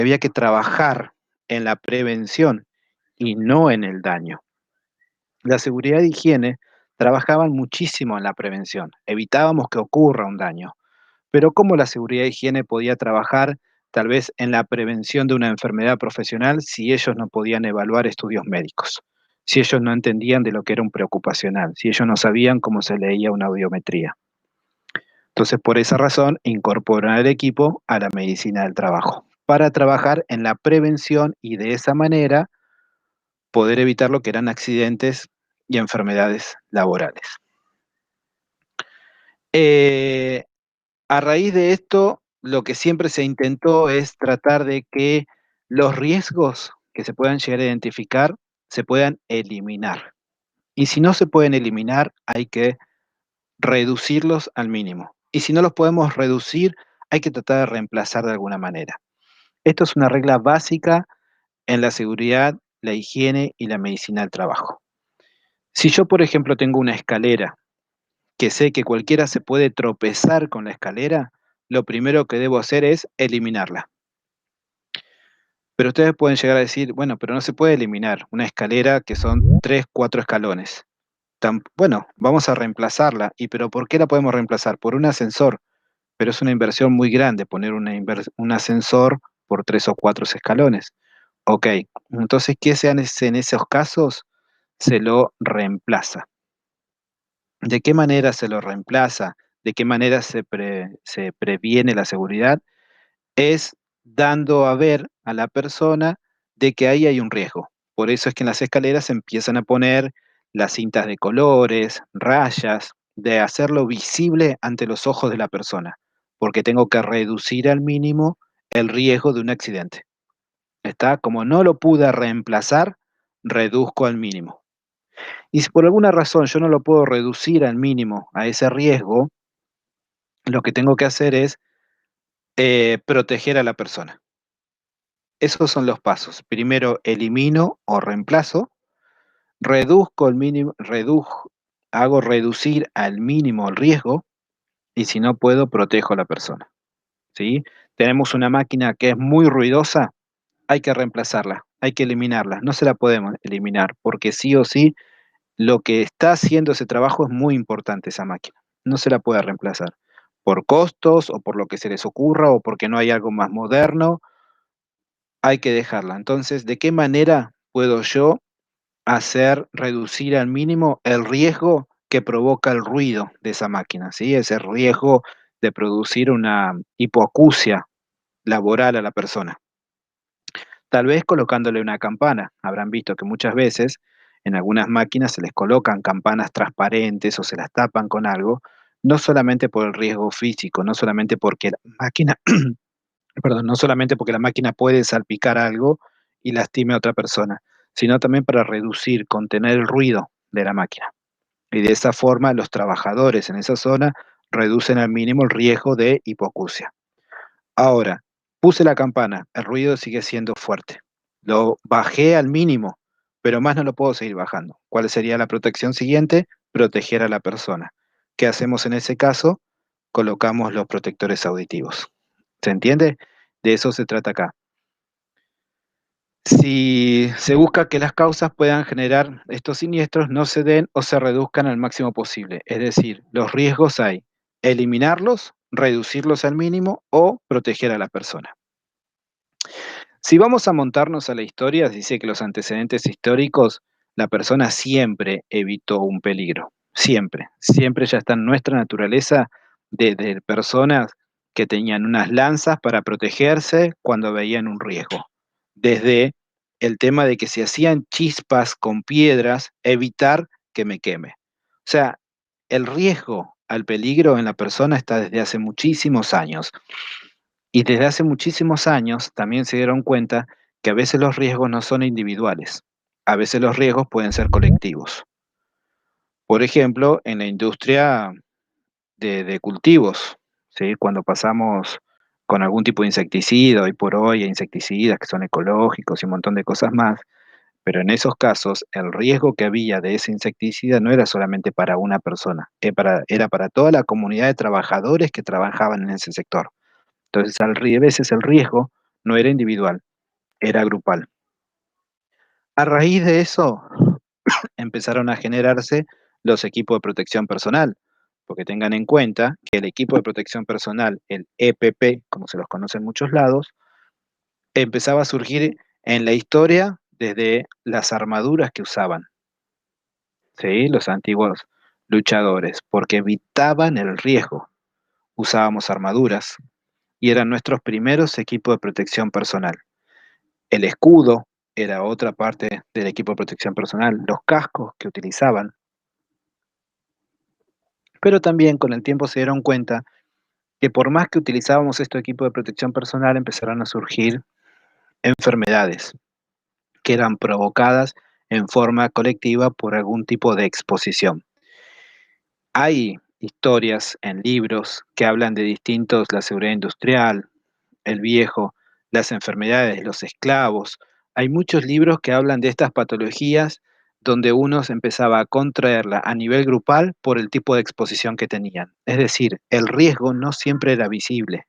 había que trabajar en la prevención y no en el daño. La seguridad y higiene trabajaban muchísimo en la prevención, evitábamos que ocurra un daño, pero ¿cómo la seguridad y higiene podía trabajar tal vez en la prevención de una enfermedad profesional si ellos no podían evaluar estudios médicos? Si ellos no entendían de lo que era un preocupacional, si ellos no sabían cómo se leía una audiometría. Entonces, por esa razón, incorporan al equipo a la medicina del trabajo, para trabajar en la prevención y de esa manera poder evitar lo que eran accidentes y enfermedades laborales. Eh, a raíz de esto, lo que siempre se intentó es tratar de que los riesgos que se puedan llegar a identificar se puedan eliminar. Y si no se pueden eliminar, hay que reducirlos al mínimo. Y si no los podemos reducir, hay que tratar de reemplazar de alguna manera. Esto es una regla básica en la seguridad, la higiene y la medicina del trabajo. Si yo, por ejemplo, tengo una escalera que sé que cualquiera se puede tropezar con la escalera, lo primero que debo hacer es eliminarla. Pero ustedes pueden llegar a decir, bueno, pero no se puede eliminar una escalera que son 3, 4 escalones. Bueno, vamos a reemplazarla. ¿Y pero por qué la podemos reemplazar? Por un ascensor, pero es una inversión muy grande poner un ascensor por 3 o 4 escalones. Ok, entonces, ¿qué se hace en esos casos? Se lo reemplaza. ¿De qué manera se lo reemplaza? ¿De qué manera se previene la seguridad? Es dando a ver a la persona de que ahí hay un riesgo. Por eso es que en las escaleras se empiezan a poner las cintas de colores, rayas, de hacerlo visible ante los ojos de la persona, porque tengo que reducir al mínimo el riesgo de un accidente. ¿Está? Como no lo pude reemplazar, reduzco al mínimo. Y si por alguna razón yo no lo puedo reducir al mínimo a ese riesgo, lo que tengo que hacer es proteger a la persona. Esos son los pasos. Primero elimino o reemplazo, reduzco el mínimo, hago reducir al mínimo el riesgo y si no puedo, protejo a la persona. ¿Sí? Tenemos una máquina que es muy ruidosa, hay que reemplazarla, hay que eliminarla. No se la podemos eliminar porque sí o sí lo que está haciendo ese trabajo es muy importante esa máquina. No se la puede reemplazar por costos o por lo que se les ocurra o porque no hay algo más moderno, hay que dejarla. Entonces, ¿de qué manera puedo yo hacer reducir al mínimo el riesgo que provoca el ruido de esa máquina? ¿Sí? Ese riesgo de producir una hipoacusia laboral a la persona. Tal vez colocándole una campana. Habrán visto que muchas veces en algunas máquinas se les colocan campanas transparentes o se las tapan con algo, no solamente por el riesgo físico, no solamente porque la máquina, perdón, no solamente porque la máquina puede salpicar algo y lastime a otra persona, sino también para reducir, contener el ruido de la máquina. Y de esa forma los trabajadores en esa zona reducen al mínimo el riesgo de hipoacusia. Ahora, puse la campana, el ruido sigue siendo fuerte. Lo bajé al mínimo, pero más no lo puedo seguir bajando. ¿Cuál sería la protección siguiente? Proteger a la persona. ¿Qué hacemos en ese caso? Colocamos los protectores auditivos. ¿Se entiende? De eso se trata acá. Si se busca que las causas puedan generar estos siniestros no se den o se reduzcan al máximo posible, es decir, los riesgos hay eliminarlos, reducirlos al mínimo o proteger a la persona. Si vamos a montarnos a la historia, dice que los antecedentes históricos, la persona siempre evitó un peligro, siempre, siempre ya está en nuestra naturaleza de personas que tenían unas lanzas para protegerse cuando veían un riesgo, desde el tema de que se hacían chispas con piedras, evitar que me queme. O sea, el riesgo al peligro en la persona está desde hace muchísimos años. Y desde hace muchísimos años también se dieron cuenta que a veces los riesgos no son individuales, a veces los riesgos pueden ser colectivos. Por ejemplo, en la industria de cultivos, ¿sí? Cuando pasamos con algún tipo de insecticida, hoy por hoy hay insecticidas que son ecológicos y un montón de cosas más, pero en esos casos el riesgo que había de ese insecticida no era solamente para una persona, era para toda la comunidad de trabajadores que trabajaban en ese sector. Entonces, a veces el riesgo no era individual, era grupal. A raíz de eso empezaron a generarse los equipos de protección personal, porque tengan en cuenta que el equipo de protección personal, el EPP, como se los conoce en muchos lados, empezaba a surgir en la historia desde las armaduras que usaban, ¿sí? Los antiguos luchadores, porque evitaban el riesgo. Usábamos armaduras y eran nuestros primeros equipos de protección personal. El escudo era otra parte del equipo de protección personal, los cascos que utilizaban, pero también con el tiempo se dieron cuenta que por más que utilizábamos estos equipos de protección personal, empezaron a surgir enfermedades que eran provocadas en forma colectiva por algún tipo de exposición. Hay historias en libros que hablan de distintos, la seguridad industrial, el viejo, las enfermedades, los esclavos. Hay muchos libros que hablan de estas patologías donde uno se empezaba a contraerla a nivel grupal por el tipo de exposición que tenían. Es decir, el riesgo no siempre era visible.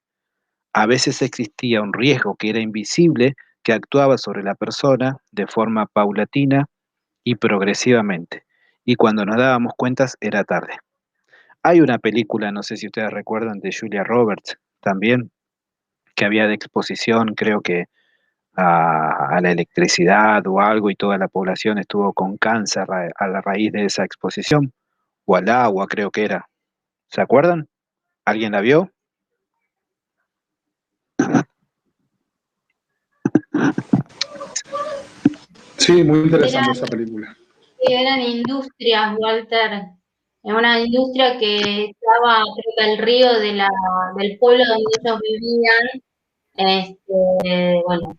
A veces existía un riesgo que era invisible, que actuaba sobre la persona de forma paulatina y progresivamente. Y cuando nos dábamos cuenta era tarde. Hay una película, no sé si ustedes recuerdan, de Julia Roberts también, que había de exposición, creo que a la electricidad o algo, y toda la población estuvo con cáncer a la raíz de esa exposición, o al agua, creo que era. ¿Se acuerdan? ¿Alguien la vio? Sí, muy interesante Eran, esa película. eran industrias, Walter. Era una industria que estaba cerca del río del pueblo donde ellos vivían. Bueno,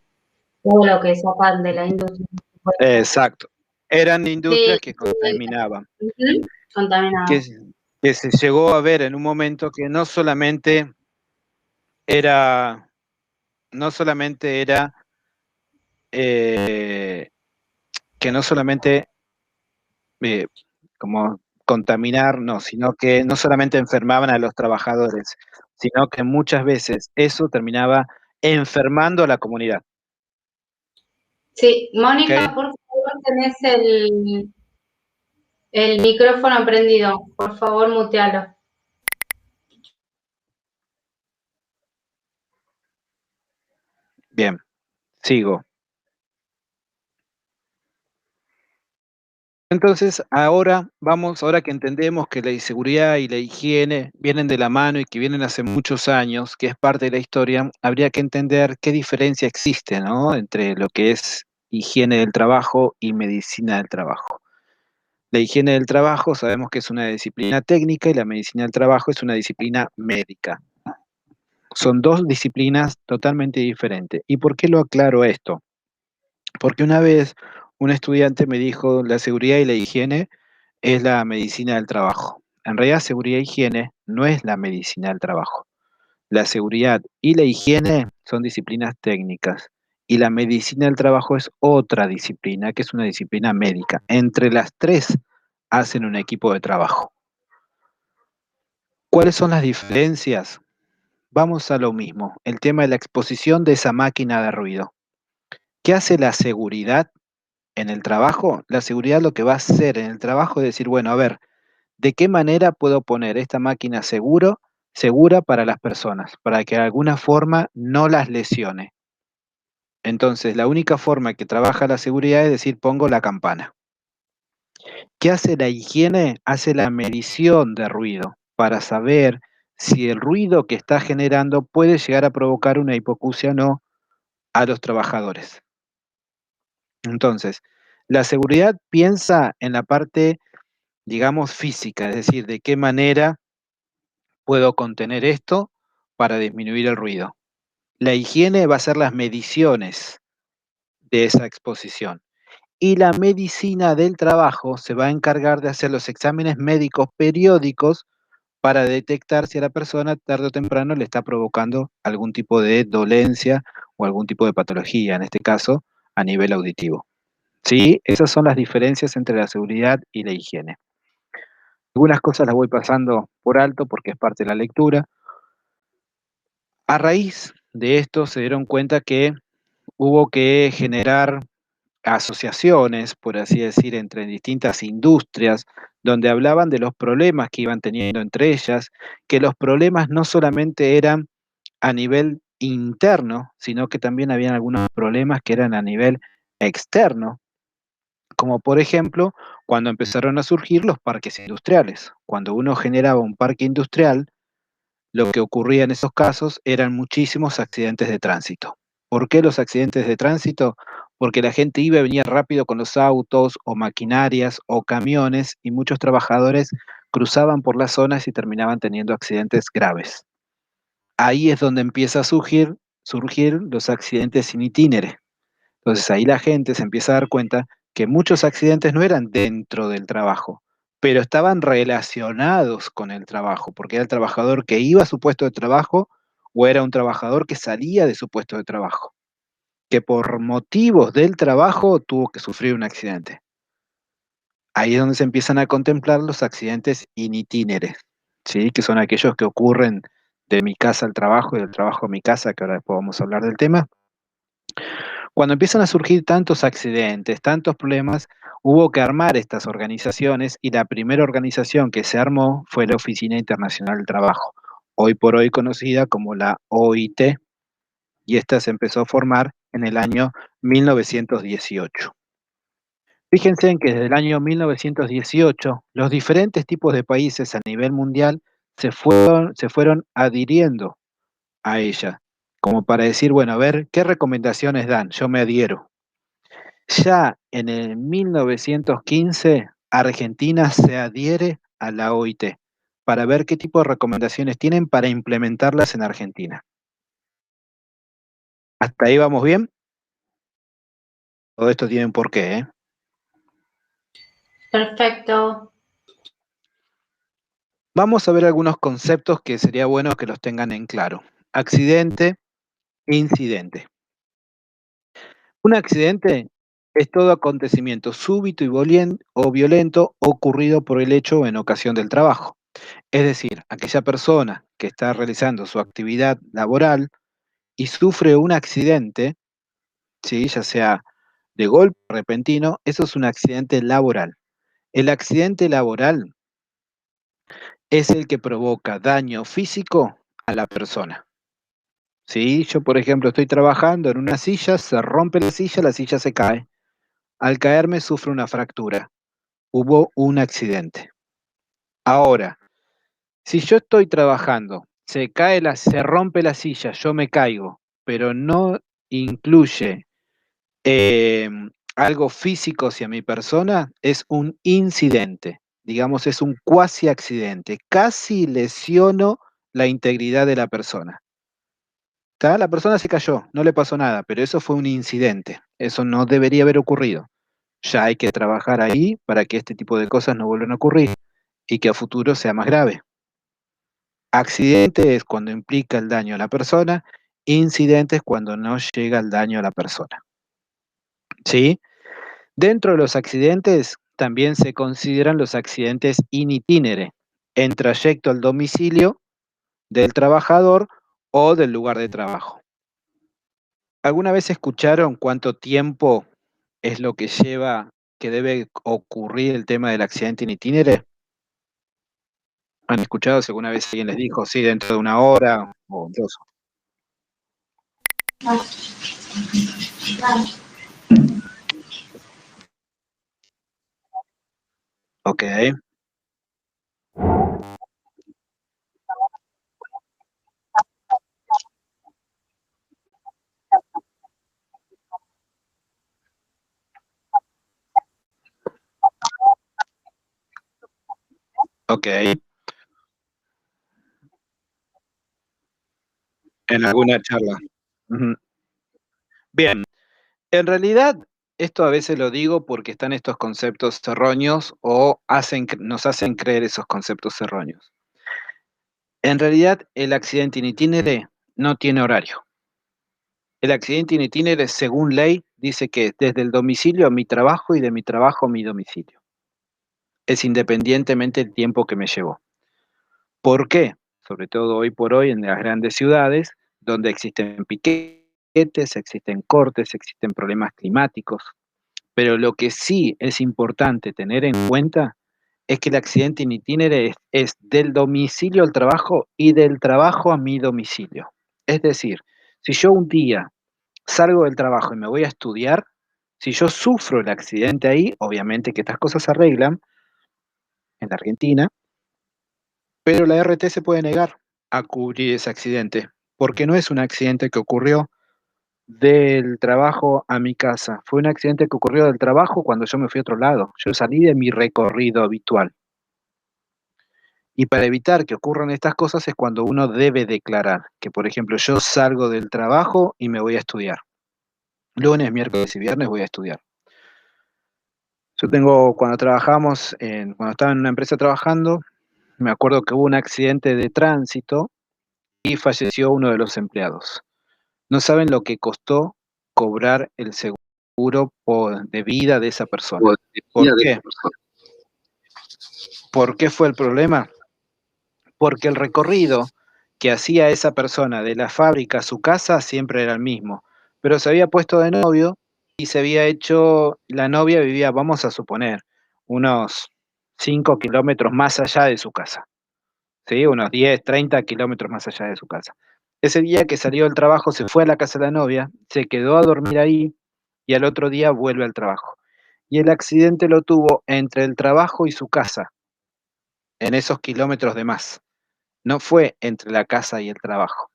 todo lo que sacan de la industria. Exacto. Eran Sí, industrias que contaminaban, contaminado. que, que se llegó a ver en un momento que era, no solamente era, eh, que no solamente eh, como contaminar, no, sino que no solamente enfermaban a los trabajadores, sino que muchas veces eso terminaba enfermando a la comunidad. Sí, Mónica, ¿Ok? por favor, tenés el micrófono prendido. Por favor, mutealo. Bien, sigo. Entonces, ahora que entendemos que la inseguridad y la higiene vienen de la mano y que vienen hace muchos años, que es parte de la historia, habría que entender qué diferencia existe, ¿no? Entre lo que es higiene del trabajo y medicina del trabajo. La higiene del trabajo sabemos que es una disciplina técnica y la medicina del trabajo es una disciplina médica. Son dos disciplinas totalmente diferentes. ¿Y por qué lo aclaro esto? Porque una vez un estudiante me dijo, la seguridad y la higiene es la medicina del trabajo. En realidad, seguridad e higiene no es la medicina del trabajo. La seguridad y la higiene son disciplinas técnicas y la medicina del trabajo es otra disciplina, que es una disciplina médica. Entre las tres hacen un equipo de trabajo. ¿Cuáles son las diferencias? Vamos a lo mismo, el tema de la exposición de esa máquina de ruido. ¿Qué hace la seguridad en el trabajo? La seguridad lo que va a hacer en el trabajo es decir, bueno, a ver, ¿de qué manera puedo poner esta máquina segura para las personas, para que de alguna forma no las lesione? Entonces, la única forma que trabaja la seguridad es decir, pongo la campana. ¿Qué hace la higiene? Hace la medición de ruido para saber si el ruido que está generando puede llegar a provocar una hipoacusia o no a los trabajadores. Entonces, la seguridad piensa en la parte, digamos, física, es decir, de qué manera puedo contener esto para disminuir el ruido. La higiene va a ser las mediciones de esa exposición. Y la medicina del trabajo se va a encargar de hacer los exámenes médicos periódicos para detectar si a la persona tarde o temprano le está provocando algún tipo de dolencia o algún tipo de patología, en este caso a nivel auditivo. ¿Sí? Esas son las diferencias entre la seguridad y la higiene. Algunas cosas las voy pasando por alto porque es parte de la lectura. A raíz de esto se dieron cuenta que hubo que generar asociaciones, por así decir, entre distintas industrias, donde hablaban de los problemas que iban teniendo entre ellas, que los problemas no solamente eran a nivel interno, sino que también habían algunos problemas que eran a nivel externo, como por ejemplo cuando empezaron a surgir los parques industriales. Cuando uno generaba un parque industrial, lo que ocurría en esos casos eran muchísimos accidentes de tránsito. ¿Por qué los accidentes de tránsito? Porque la gente iba y venía rápido con los autos o maquinarias o camiones y muchos trabajadores cruzaban por las zonas y terminaban teniendo accidentes graves. Ahí es donde empieza a surgir los accidentes sin itinere. Entonces ahí la gente se empieza a dar cuenta que muchos accidentes no eran dentro del trabajo, pero estaban relacionados con el trabajo, porque era el trabajador que iba a su puesto de trabajo o era un trabajador que salía de su puesto de trabajo, que por motivos del trabajo tuvo que sufrir un accidente. Ahí es donde se empiezan a contemplar los accidentes in itinere, ¿sí? Que son aquellos que ocurren de mi casa al trabajo y del trabajo a mi casa, que ahora después vamos a hablar del tema. Cuando empiezan a surgir tantos accidentes, tantos problemas, hubo que armar estas organizaciones y la primera organización que se armó fue la Oficina Internacional del Trabajo, hoy por hoy conocida como la OIT, y esta se empezó a formar en el año 1918. Fíjense en que desde el año 1918 los diferentes tipos de países a nivel mundial se fueron adhiriendo a ella, como para decir, bueno, a ver, ¿qué recomendaciones dan? Yo me adhiero. Ya en el 1915, Argentina se adhiere a la OIT para ver qué tipo de recomendaciones tienen para implementarlas en Argentina. ¿Hasta ahí vamos bien? Todo esto tiene un porqué, ¿eh? Perfecto. Vamos a ver algunos conceptos que sería bueno que los tengan en claro. Accidente, incidente. Un accidente es todo acontecimiento súbito o violento ocurrido por el hecho o en ocasión del trabajo. Es decir, aquella persona que está realizando su actividad laboral y sufre un accidente, ¿sí? Ya sea de golpe repentino, eso es un accidente laboral. El accidente laboral es el que provoca daño físico a la persona. ¿Sí? Yo, por ejemplo, estoy trabajando en una silla, se rompe la silla se cae. Al caerme sufre una fractura. Hubo un accidente. Ahora, si yo estoy trabajando, se rompe la silla, yo me caigo, pero no incluye algo físico hacia mi persona, es un incidente. Digamos, es un cuasi accidente. Casi lesiono la integridad de la persona. ¿Tá? La persona se cayó, no le pasó nada, pero eso fue un incidente. Eso no debería haber ocurrido. Ya hay que trabajar ahí para que este tipo de cosas no vuelvan a ocurrir y que a futuro sea más grave. Accidente es cuando implica el daño a la persona, incidente es cuando no llega el daño a la persona. ¿Sí? Dentro de los accidentes también se consideran los accidentes in itinere, en trayecto al domicilio del trabajador o del lugar de trabajo. ¿Alguna vez escucharon cuánto tiempo es lo que lleva, que debe ocurrir el tema del accidente in itinere? ¿Han escuchado si alguna vez alguien les dijo, sí, dentro de una hora o dos? Ok, ok, en alguna charla. Ujú. Bien, en realidad esto a veces lo digo porque están estos conceptos erróneos o nos hacen creer esos conceptos erróneos. En realidad el accidente in itinere no tiene horario. El accidente in itinere, según ley, dice que es desde el domicilio a mi trabajo y de mi trabajo a mi domicilio. Es independientemente el tiempo que me llevó. ¿Por qué? Sobre todo hoy por hoy en las grandes ciudades, donde existen piquetes, existen cortes, existen problemas climáticos, pero lo que sí es importante tener en cuenta es que el accidente in itinere es del domicilio al trabajo y del trabajo a mi domicilio. Es decir, si yo un día salgo del trabajo y me voy a estudiar, si yo sufro el accidente ahí, obviamente que estas cosas se arreglan en la Argentina, pero la RT se puede negar a cubrir ese accidente, porque no es un accidente que ocurrió del trabajo a mi casa, fue un accidente que ocurrió del trabajo cuando yo me fui a otro lado, yo salí de mi recorrido habitual. Y para evitar que ocurran estas cosas es cuando uno debe declarar que, por ejemplo, yo salgo del trabajo y me voy a estudiar. Lunes, miércoles y viernes voy a estudiar. Yo tengo, cuando estaba en una empresa trabajando, me acuerdo que hubo un accidente de tránsito y falleció uno de los empleados. No saben lo que costó cobrar el seguro de vida de esa persona. ¿Por qué? ¿Por qué fue el problema? Porque el recorrido que hacía esa persona de la fábrica a su casa siempre era el mismo, pero se había puesto de novio y se había hecho, la novia vivía, vamos a suponer, unos 5 kilómetros más allá de su casa, ¿sí? Unos 10, 30 kilómetros más allá de su casa. Ese día que salió del trabajo se fue a la casa de la novia, se quedó a dormir ahí y al otro día vuelve al trabajo. Y el accidente lo tuvo entre el trabajo y su casa, en esos kilómetros de más. No fue entre la casa y el trabajo.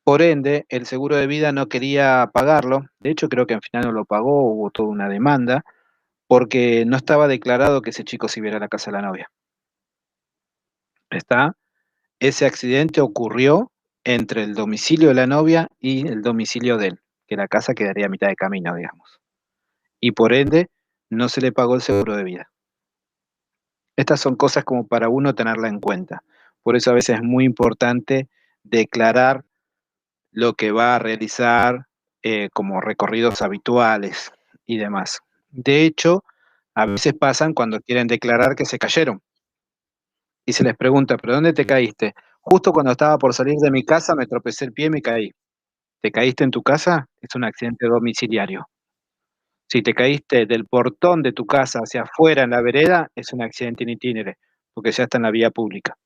Por ende, el seguro de vida no quería pagarlo. De hecho, creo que al final no lo pagó, hubo toda una demanda, porque no estaba declarado que ese chico se iba a ir a la casa de la novia. ¿Está? Ese accidente ocurrió entre el domicilio de la novia y el domicilio de él, que la casa quedaría a mitad de camino, digamos. Y por ende, no se le pagó el seguro de vida. Estas son cosas como para uno tenerla en cuenta. Por eso a veces es muy importante declarar lo que va a realizar como recorridos habituales y demás. De hecho, a veces pasan cuando quieren declarar que se cayeron y se les pregunta, ¿pero dónde te caíste? Justo cuando estaba por salir de mi casa me tropecé el pie y me caí. ¿Te caíste en tu casa? Es un accidente domiciliario. Si te caíste del portón de tu casa hacia afuera en la vereda, es un accidente in itinere, porque ya está en la vía pública.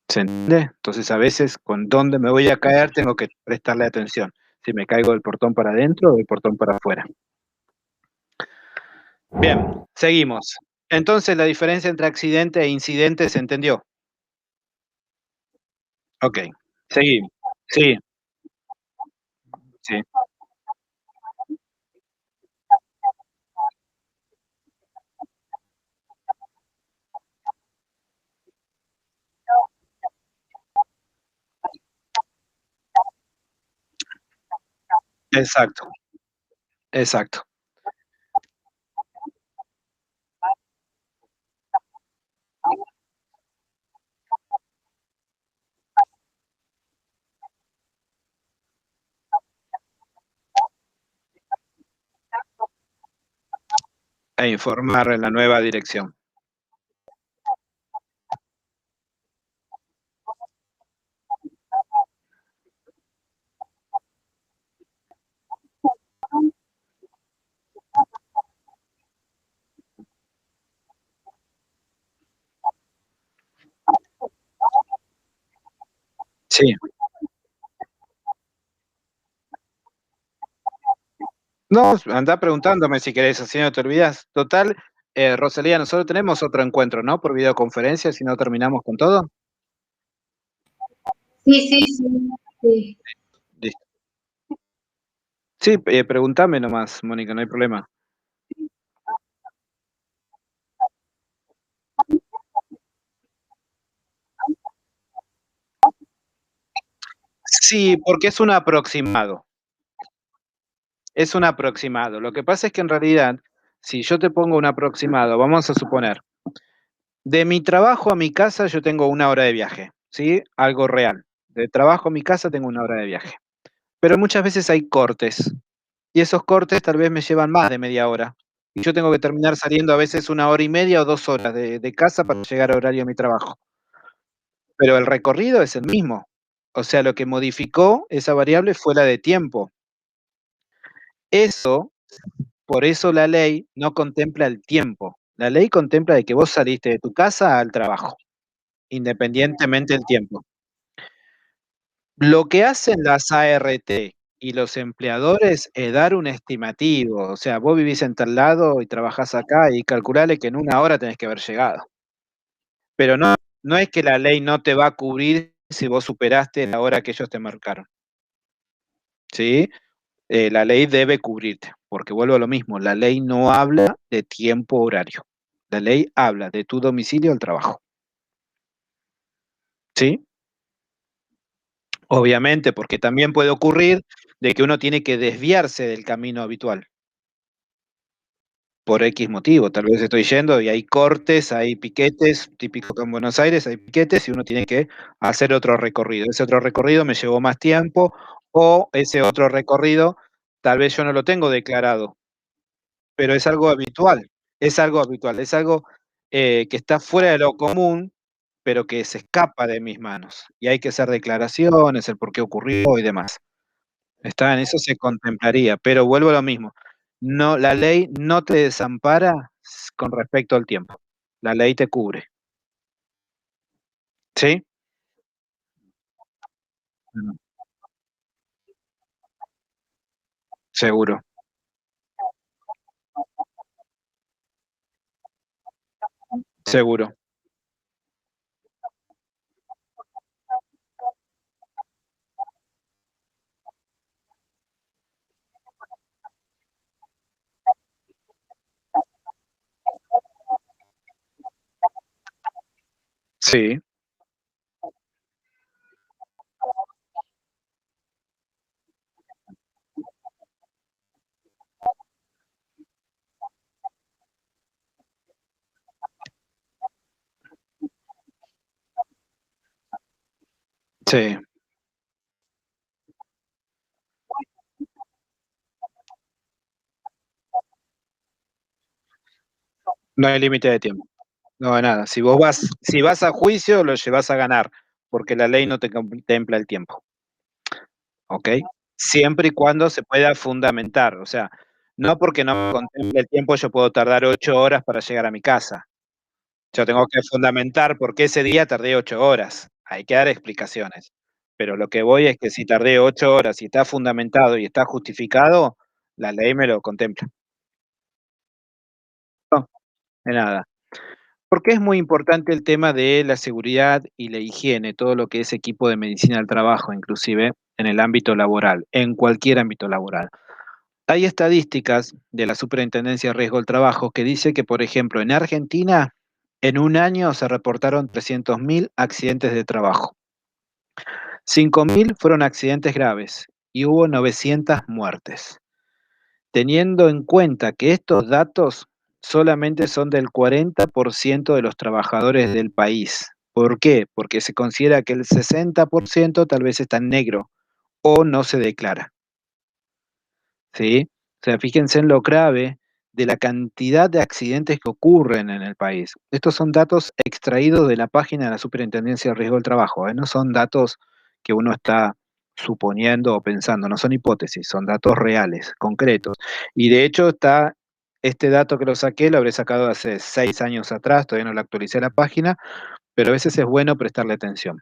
¿Se entiende? Entonces, a veces, con dónde me voy a caer, tengo que prestarle atención. Si me caigo del portón para adentro o del portón para afuera. Bien, seguimos. Entonces, la diferencia entre accidente e incidente, ¿se entendió? Okey, seguimos. Sí, sí, exacto, exacto. E informar en la nueva dirección. Sí. No, andá preguntándome si querés, así no te olvidás. Total, Rosalía, nosotros tenemos otro encuentro, ¿no? Por videoconferencia, si no terminamos con todo. Sí, sí, sí, sí. Listo. Sí, preguntame nomás, Mónica, no hay problema. Sí, porque es un aproximado, es un aproximado. Lo que pasa es que en realidad, si yo te pongo un aproximado, vamos a suponer, de mi trabajo a mi casa yo tengo 1 hora de viaje, ¿sí? Algo real. De trabajo a mi casa tengo 1 hora de viaje. Pero muchas veces hay cortes, y esos cortes tal vez me llevan más de media hora. Y yo tengo que terminar saliendo a veces 1 hora y media o 2 horas de casa para llegar a horario a mi trabajo. Pero el recorrido es el mismo. O sea, lo que modificó esa variable fue la de tiempo. Eso, por eso la ley no contempla el tiempo. La ley contempla de que vos saliste de tu casa al trabajo, independientemente del tiempo. Lo que hacen las ART y los empleadores es dar un estimativo, o sea, vos vivís en tal lado y trabajás acá y calculale que en 1 hora tenés que haber llegado. Pero no es que la ley no te va a cubrir si vos superaste la hora que ellos te marcaron, ¿sí? La ley debe cubrirte, porque vuelvo a lo mismo, la ley no habla de tiempo horario, la ley habla de tu domicilio al trabajo, ¿sí? Obviamente, porque también puede ocurrir de que uno tiene que desviarse del camino habitual. Por X motivo, tal vez estoy yendo y hay cortes, hay piquetes, típico que en Buenos Aires hay piquetes y uno tiene que hacer otro recorrido. Ese otro recorrido me llevó más tiempo o ese otro recorrido tal vez yo no lo tengo declarado, pero es algo habitual, es algo habitual, es algo, que está fuera de lo común, pero que se escapa de mis manos, y hay que hacer declaraciones, el por qué ocurrió y demás. Está en eso se contemplaría, pero vuelvo a lo mismo, no, la ley no te desampara con respecto al tiempo, la ley te cubre, ¿sí? Mm, seguro, seguro, sí, sí, no hay límite de tiempo, no, de nada, si vas a juicio, lo llevas a ganar, porque la ley no te contempla el tiempo. ¿Ok? Siempre y cuando se pueda fundamentar, o sea, no porque no me contemple el tiempo, yo puedo tardar 8 horas para llegar a mi casa. Yo tengo que fundamentar por qué ese día tardé 8 horas. Hay que dar explicaciones. Pero lo que voy es que si tardé 8 horas y está fundamentado y está justificado, la ley me lo contempla. No, de nada. Porque es muy importante el tema de la seguridad y la higiene, todo lo que es equipo de medicina del trabajo, inclusive en el ámbito laboral, en cualquier ámbito laboral. Hay estadísticas de la Superintendencia de Riesgo del Trabajo que dice que, por ejemplo, en Argentina, en un año se reportaron 300.000 accidentes de trabajo. 5.000 fueron accidentes graves y hubo 900 muertes. Teniendo en cuenta que estos datos solamente son del 40% de los trabajadores del país. ¿Por qué? Porque se considera que el 60% tal vez está en negro o no se declara. ¿Sí? O sea, fíjense en lo grave de la cantidad de accidentes que ocurren en el país. Estos son datos extraídos de la página de la Superintendencia de Riesgo del Trabajo, ¿eh? No son datos que uno está suponiendo o pensando, no son hipótesis, son datos reales, concretos. Y de hecho está, este dato que lo saqué, lo habré sacado hace 6 años atrás, todavía no lo actualicé la página, pero a veces es bueno prestarle atención.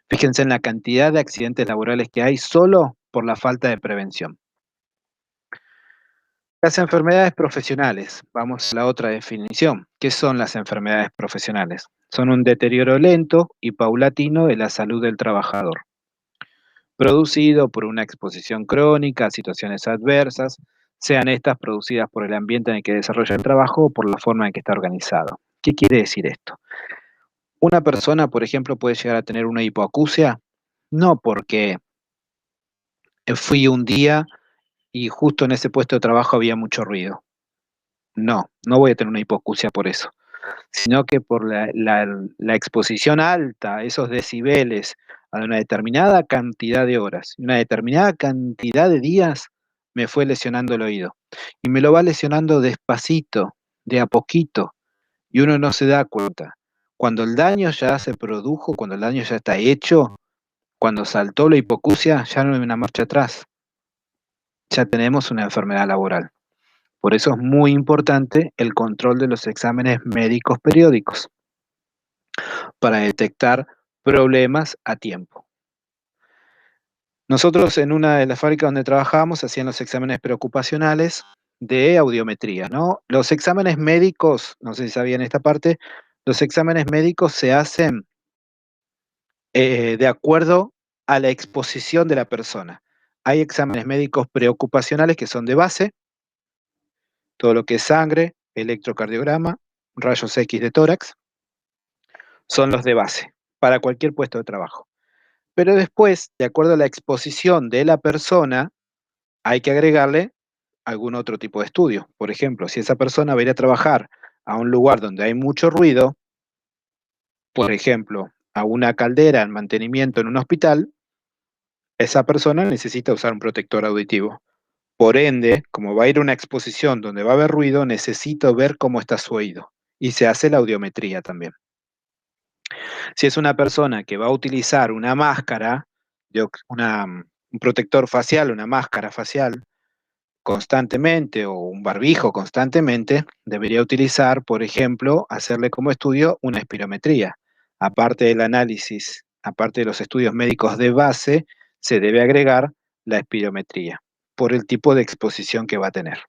Fíjense en la cantidad de accidentes laborales que hay solo por la falta de prevención. Las enfermedades profesionales, vamos a la otra definición. ¿Qué son las enfermedades profesionales? Son un deterioro lento y paulatino de la salud del trabajador, producido por una exposición crónica a situaciones adversas, sean estas producidas por el ambiente en el que desarrolla el trabajo o por la forma en que está organizado. ¿Qué quiere decir esto? Una persona, por ejemplo, puede llegar a tener una hipoacusia, no porque fui un día y justo en ese puesto de trabajo había mucho ruido. No, no voy a tener una hipoacusia por eso, sino que por la exposición alta, esos decibeles, a una determinada cantidad de horas, una determinada cantidad de días, me fue lesionando el oído. Y me lo va lesionando despacito, de a poquito, y uno no se da cuenta. Cuando el daño ya se produjo, cuando el daño ya está hecho, cuando saltó la hipoacusia, ya no hay una marcha atrás, ya tenemos una enfermedad laboral. Por eso es muy importante el control de los exámenes médicos periódicos para detectar problemas a tiempo. Nosotros en una de las fábricas donde trabajábamos hacían los exámenes preocupacionales de audiometría, ¿no? Los exámenes médicos, no sé si sabían esta parte, los exámenes médicos se hacen de acuerdo a la exposición de la persona. Hay exámenes médicos preocupacionales que son de base, todo lo que es sangre, electrocardiograma, rayos X de tórax, son los de base para cualquier puesto de trabajo. Pero después, de acuerdo a la exposición de la persona, hay que agregarle algún otro tipo de estudio. Por ejemplo, si esa persona va a ir a trabajar a un lugar donde hay mucho ruido, por ejemplo, a una caldera en mantenimiento en un hospital, esa persona necesita usar un protector auditivo. Por ende, como va a ir a una exposición donde va a haber ruido, necesito ver cómo está su oído. Y se hace la audiometría también. Si es una persona que va a utilizar una máscara, un protector facial, una máscara facial, constantemente o un barbijo constantemente, debería utilizar, por ejemplo, hacerle como estudio una espirometría. Aparte del análisis, aparte de los estudios médicos de base, se debe agregar la espirometría por el tipo de exposición que va a tener.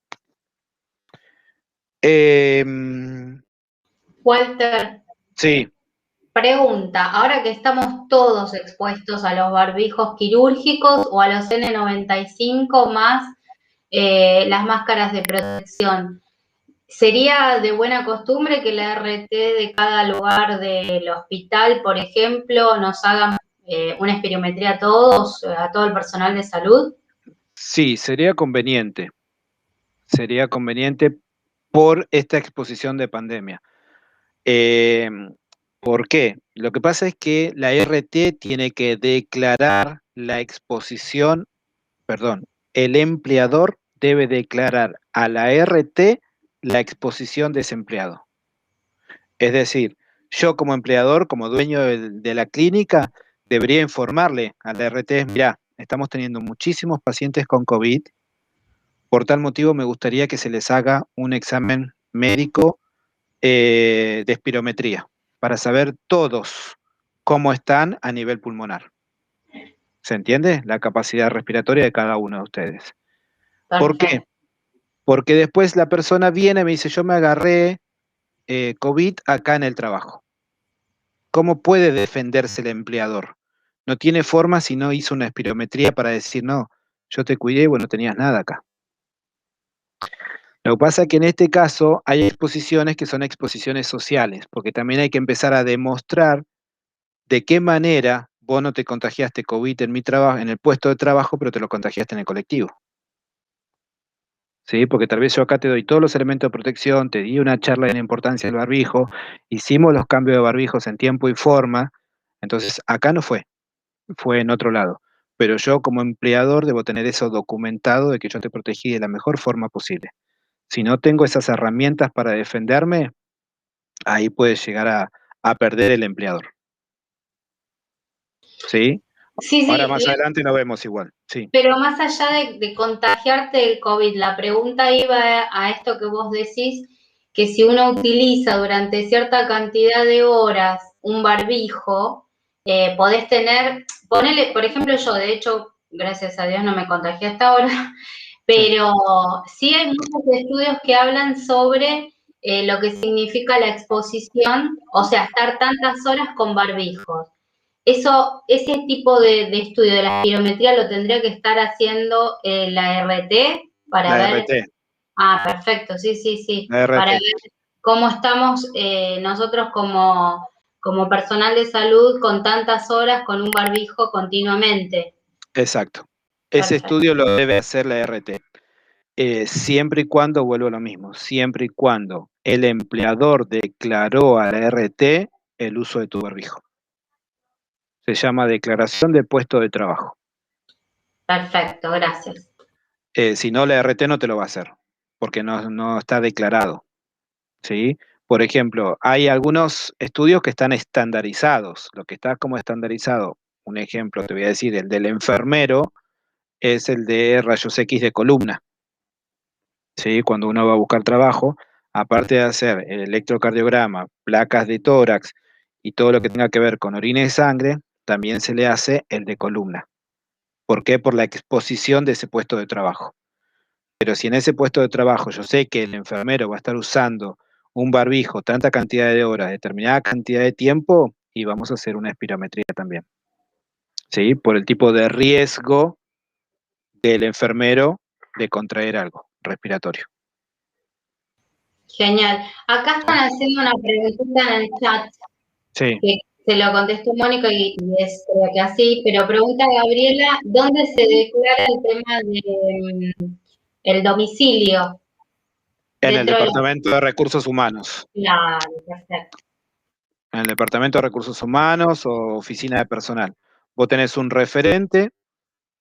Walter, Sí, pregunta, ahora que estamos todos expuestos a los barbijos quirúrgicos o a los N95 más las máscaras de protección, ¿sería de buena costumbre que la RT de cada lugar del hospital, por ejemplo, nos haga una espirometría a todos, a todo el personal de salud? sí, sería conveniente por esta exposición de pandemia. Eh, ¿Por qué? Lo que pasa es que la RT tiene que declarar la exposición, perdón, el empleador debe declarar a la RT la exposición de ese empleado. Es decir, yo como empleador, como dueño de la clínica, debería informarle a la RT, mira, estamos teniendo muchísimos pacientes con COVID, por tal motivo me gustaría que se les haga un examen médico de espirometría para saber todos cómo están a nivel pulmonar. ¿Se entiende? La capacidad respiratoria de cada uno de ustedes. ¿Por qué? Perfecto. Porque después la persona viene y me dice, yo me agarré COVID acá en el trabajo. ¿Cómo puede defenderse el empleador? No tiene forma si no hizo una espirometría para decir, no, yo te cuidé y vos no tenías nada acá. Lo que pasa es que en este caso hay exposiciones que son exposiciones sociales, porque también hay que empezar a demostrar de qué manera vos no te contagiaste COVID en mi trabajo, en el puesto de trabajo, pero te lo contagiaste en el colectivo. ¿Sí? Porque tal vez yo acá te doy todos los elementos de protección, te di una charla de la importancia del barbijo, hicimos los cambios de barbijos en tiempo y forma, entonces acá no fue, fue en otro lado. Pero yo como empleador debo tener eso documentado de que yo te protegí de la mejor forma posible. Si no tengo esas herramientas para defenderme, ahí puede llegar a perder el empleador. ¿Sí? Sí, Ahora sí, más adelante lo vemos igual. Sí, pero más allá de contagiarte el COVID, la pregunta iba a esto que vos decís, que si uno utiliza durante cierta cantidad de horas un barbijo, podés tener, ponele, por ejemplo, yo, de hecho, gracias a Dios no me contagié hasta ahora, sí. pero sí hay muchos estudios que hablan sobre lo que significa la exposición, o sea, estar tantas horas con barbijos. Eso, ese tipo de estudio de la espirometría lo tendría que estar haciendo la RT para La ver, RT, ah, perfecto, sí, sí, sí, la para RT. ver cómo estamos nosotros como personal de salud con tantas horas con un barbijo continuamente. Exacto. Ese Perfecto, estudio lo debe hacer la RT. Siempre y cuando, vuelvo a lo mismo, siempre y cuando el empleador declaró a la RT el uso de tu barbijo. Se llama declaración de puesto de trabajo. perfecto, gracias. Si no, la RT no te lo va a hacer, porque no está declarado. ¿Sí? Por ejemplo, hay algunos estudios que están estandarizados. Lo que está como estandarizado un ejemplo, te voy a decir, el del enfermero es el de rayos X de columna, ¿sí? Cuando uno va a buscar trabajo, aparte de hacer el electrocardiograma, placas de tórax y todo lo que tenga que ver con orina y sangre, también se le hace el de columna. ¿Por qué? Por la exposición de ese puesto de trabajo. Pero si en ese puesto de trabajo yo sé que el enfermero va a estar usando un barbijo tanta cantidad de horas, determinada cantidad de tiempo, y vamos a hacer una espirometría también, ¿sí? Por el tipo de riesgo del enfermero de contraer algo respiratorio. Genial. Acá están haciendo una preguntita en el chat Sí, que se lo contestó Mónica y es creo que así, pero pregunta Gabriela, ¿dónde se declara el tema de el domicilio en el dentro de los... Departamento de Recursos Humanos. Claro, perfecto. En el Departamento de Recursos Humanos o Oficina de Personal. Vos tenés un referente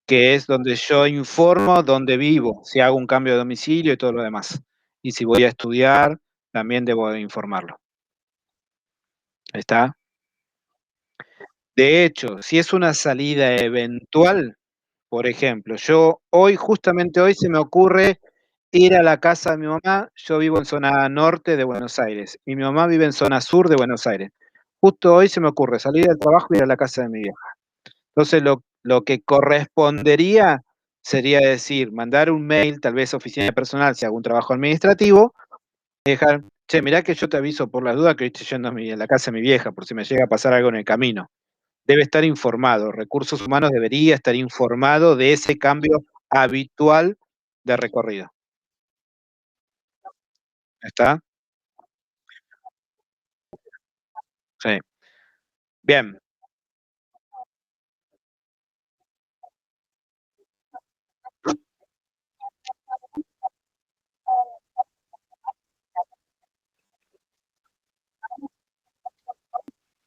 que es donde yo informo dónde vivo, si hago un cambio de domicilio y todo lo demás. Y si voy a estudiar, también debo informarlo. Ahí está. De hecho, si es una salida eventual, por ejemplo, yo hoy, justamente hoy, se me ocurre ir a la casa de mi mamá. Yo vivo en zona norte de Buenos Aires y mi mamá vive en zona sur de Buenos Aires. Justo hoy se me ocurre salir del trabajo y ir a la casa de mi vieja. Entonces, lo que correspondería sería decir, mandar un mail, tal vez a oficina de personal, si hago un trabajo administrativo, dejar, che, mirá que yo te aviso por las dudas que estoy yendo a la casa de mi vieja, por si me llega a pasar algo en el camino. Debe estar informado, Recursos Humanos debería estar informado de ese cambio habitual de recorrido. ¿Está? Sí. Bien.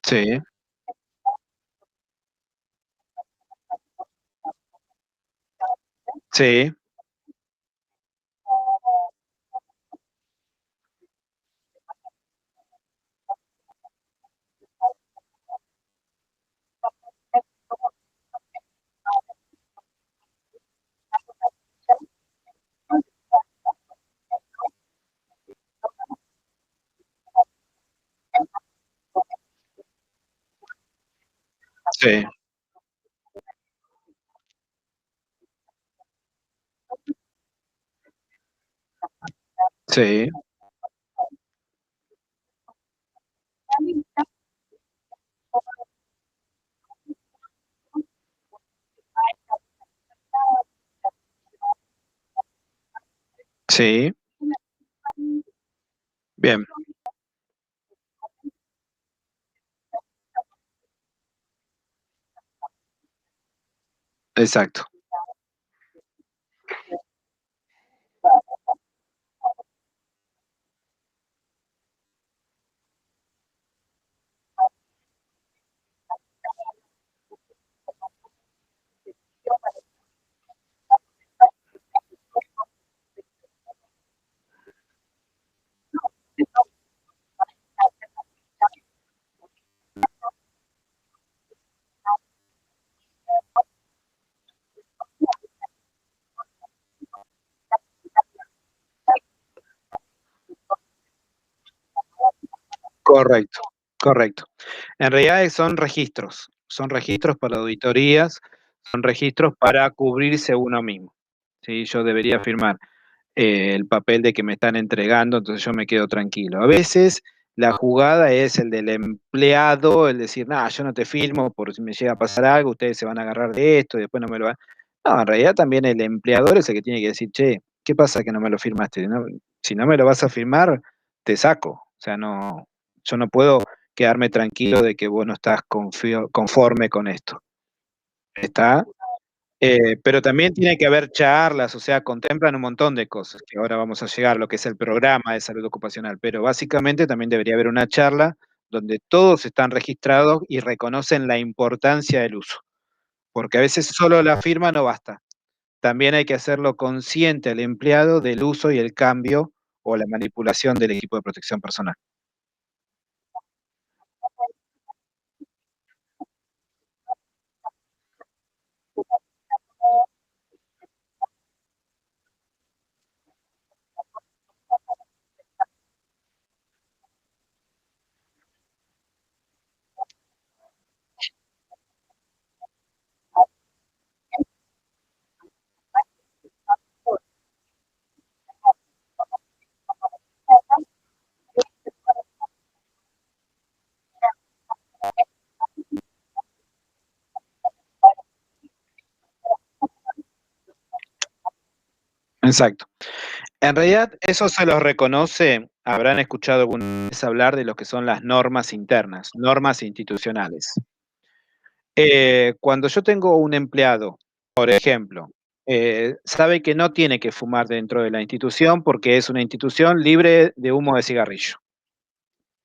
Sí, sí, sí, sí, sí. Bien, exacto. Correcto, correcto. En realidad son registros para auditorías, son registros para cubrirse uno mismo. ¿Sí? Yo debería firmar el papel de que me están entregando, entonces yo me quedo tranquilo. A veces la jugada es el del empleado, el decir, no, yo no te firmo por si me llega a pasar algo, ustedes se van a agarrar de esto y después no me lo van. No, en realidad también el empleador es el que tiene que decir, che, ¿qué pasa que no me lo firmaste? Si no me lo vas a firmar, te saco. O sea, no, yo no puedo quedarme tranquilo de que vos no estás conforme con esto. ¿Está? Pero también tiene que haber charlas, o sea, contemplan un montón de cosas, que ahora vamos a llegar a lo que es el programa de salud ocupacional, pero básicamente también debería haber una charla donde todos están registrados y reconocen la importancia del uso, porque a veces solo la firma no basta. También hay que hacerlo consciente al empleado del uso y el cambio o la manipulación del equipo de protección personal. Exacto. En realidad, eso se los reconoce, habrán escuchado alguna vez hablar de lo que son las normas internas, normas institucionales. Cuando yo tengo un empleado, por ejemplo, sabe que no tiene que fumar dentro de la institución porque es una institución libre de humo de cigarrillo,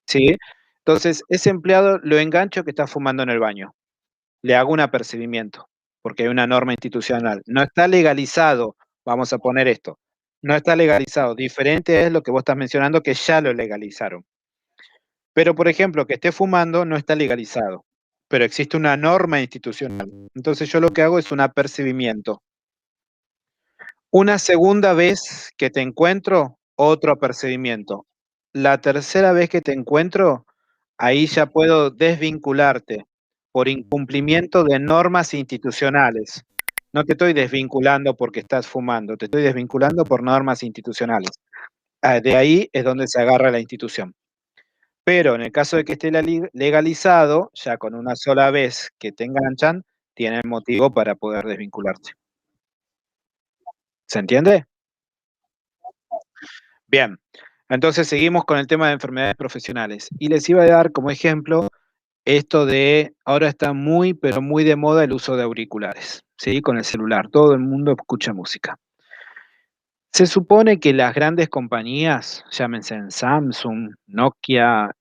¿sí? Entonces, ese empleado lo engancho que está fumando en el baño, le hago un apercibimiento, porque hay una norma institucional. No está legalizado, vamos a poner esto, no está legalizado. Diferente es lo que vos estás mencionando, que ya lo legalizaron. Pero, por ejemplo, que esté fumando no está legalizado, pero existe una norma institucional. Entonces yo lo que hago es un apercibimiento. Una segunda vez que te encuentro, otro apercibimiento. La tercera vez que te encuentro, ahí ya puedo desvincularte por incumplimiento de normas institucionales. No te estoy desvinculando porque estás fumando, te estoy desvinculando por normas institucionales. De ahí es donde se agarra la institución. Pero en el caso de que esté legalizado, ya con una sola vez que te enganchan, tienen motivo para poder desvincularte. ¿Se entiende? Bien, entonces seguimos con el tema de enfermedades profesionales. Y les iba a dar como ejemplo esto de, ahora está muy, pero muy de moda el uso de auriculares, ¿sí? Con el celular, todo el mundo escucha música. Se supone que las grandes compañías, llámense en Samsung, Nokia,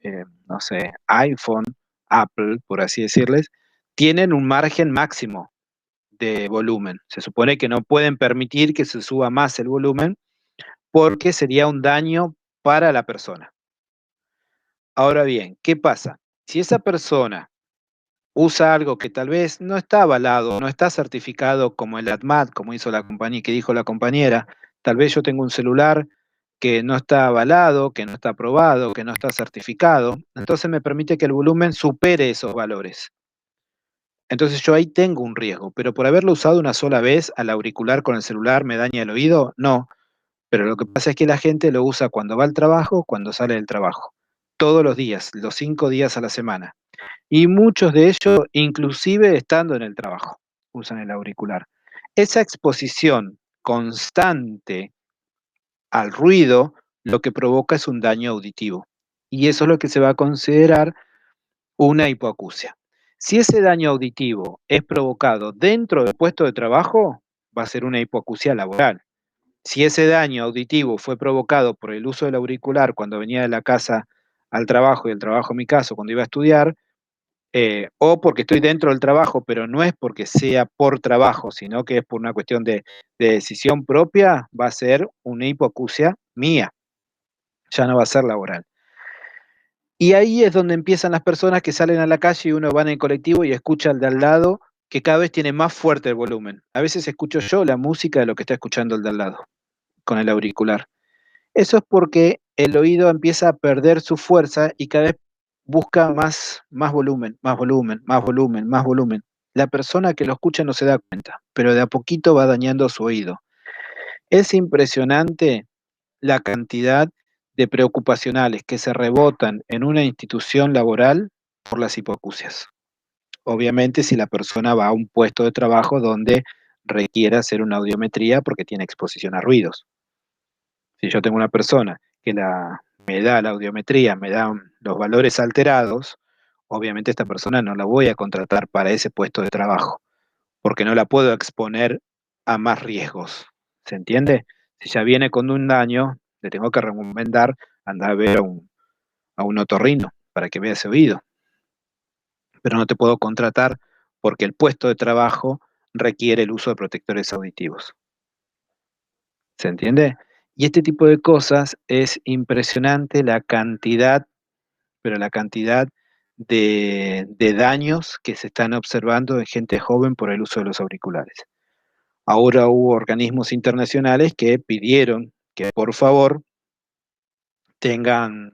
no sé, iPhone, Apple, por así decirles, tienen un margen máximo de volumen. Se supone que no pueden permitir que se suba más el volumen porque sería un daño para la persona. Ahora bien, ¿qué pasa? Si esa persona usa algo que tal vez no está avalado, no está certificado como el ADMAT, como hizo la compañía, que dijo la compañera, tal vez yo tengo un celular que no está avalado, que no está aprobado, que no está certificado, entonces me permite que el volumen supere esos valores. Entonces yo ahí tengo un riesgo, pero por haberlo usado una sola vez al auricular con el celular me daña el oído, no, pero lo que pasa es que la gente lo usa cuando va al trabajo, cuando sale del trabajo, todos los días, los 5 días a la semana. Y muchos de ellos, inclusive estando en el trabajo, usan el auricular. Esa exposición constante al ruido lo que provoca es un daño auditivo. Y eso es lo que se va a considerar una hipoacusia. Si ese daño auditivo es provocado dentro del puesto de trabajo, va a ser una hipoacusia laboral. Si ese daño auditivo fue provocado por el uso del auricular cuando venía de la casa al trabajo y del trabajo a mi casa cuando iba a estudiar, o porque estoy dentro del trabajo, pero no es porque sea por trabajo, sino que es por una cuestión de decisión propia, va a ser una hipoacusia mía, ya no va a ser laboral. Y ahí es donde empiezan las personas que salen a la calle y uno va en el colectivo y escucha al de al lado que cada vez tiene más fuerte el volumen. A veces escucho yo la música de lo que está escuchando el de al lado, con el auricular. Eso es porque el oído empieza a perder su fuerza y cada vez busca más volumen, más volumen, más volumen, más volumen. La persona que lo escucha no se da cuenta, pero de a poquito va dañando su oído. Es impresionante la cantidad de preocupacionales que se rebotan en una institución laboral por las hipoacusias. Obviamente si la persona va a un puesto de trabajo donde requiera hacer una audiometría porque tiene exposición a ruidos. Si yo tengo una persona que me da la audiometría, me da los valores alterados, obviamente esta persona no la voy a contratar para ese puesto de trabajo, porque no la puedo exponer a más riesgos. ¿Se entiende? Si ya viene con un daño, le tengo que recomendar andar a ver a un otorrino para que vea ese oído. Pero no te puedo contratar porque el puesto de trabajo requiere el uso de protectores auditivos. ¿Se entiende? Y este tipo de cosas es impresionante la cantidad, pero la cantidad de daños que se están observando en gente joven por el uso de los auriculares. Ahora hubo organismos internacionales que pidieron que por favor tengan,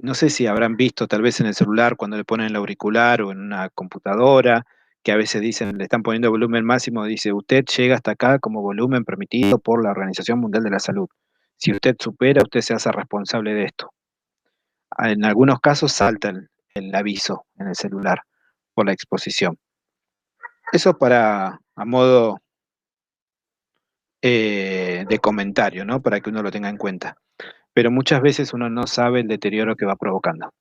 no sé si habrán visto tal vez en el celular cuando le ponen el auricular o en una computadora, que a veces dicen, le están poniendo volumen máximo, dice, usted llega hasta acá como volumen permitido por la Organización Mundial de la Salud. Si usted supera, usted se hace responsable de esto. En algunos casos salta el aviso en el celular por la exposición. Eso para, a modo de comentario, ¿no? Para que uno lo tenga en cuenta. Pero muchas veces uno no sabe el deterioro que va provocando.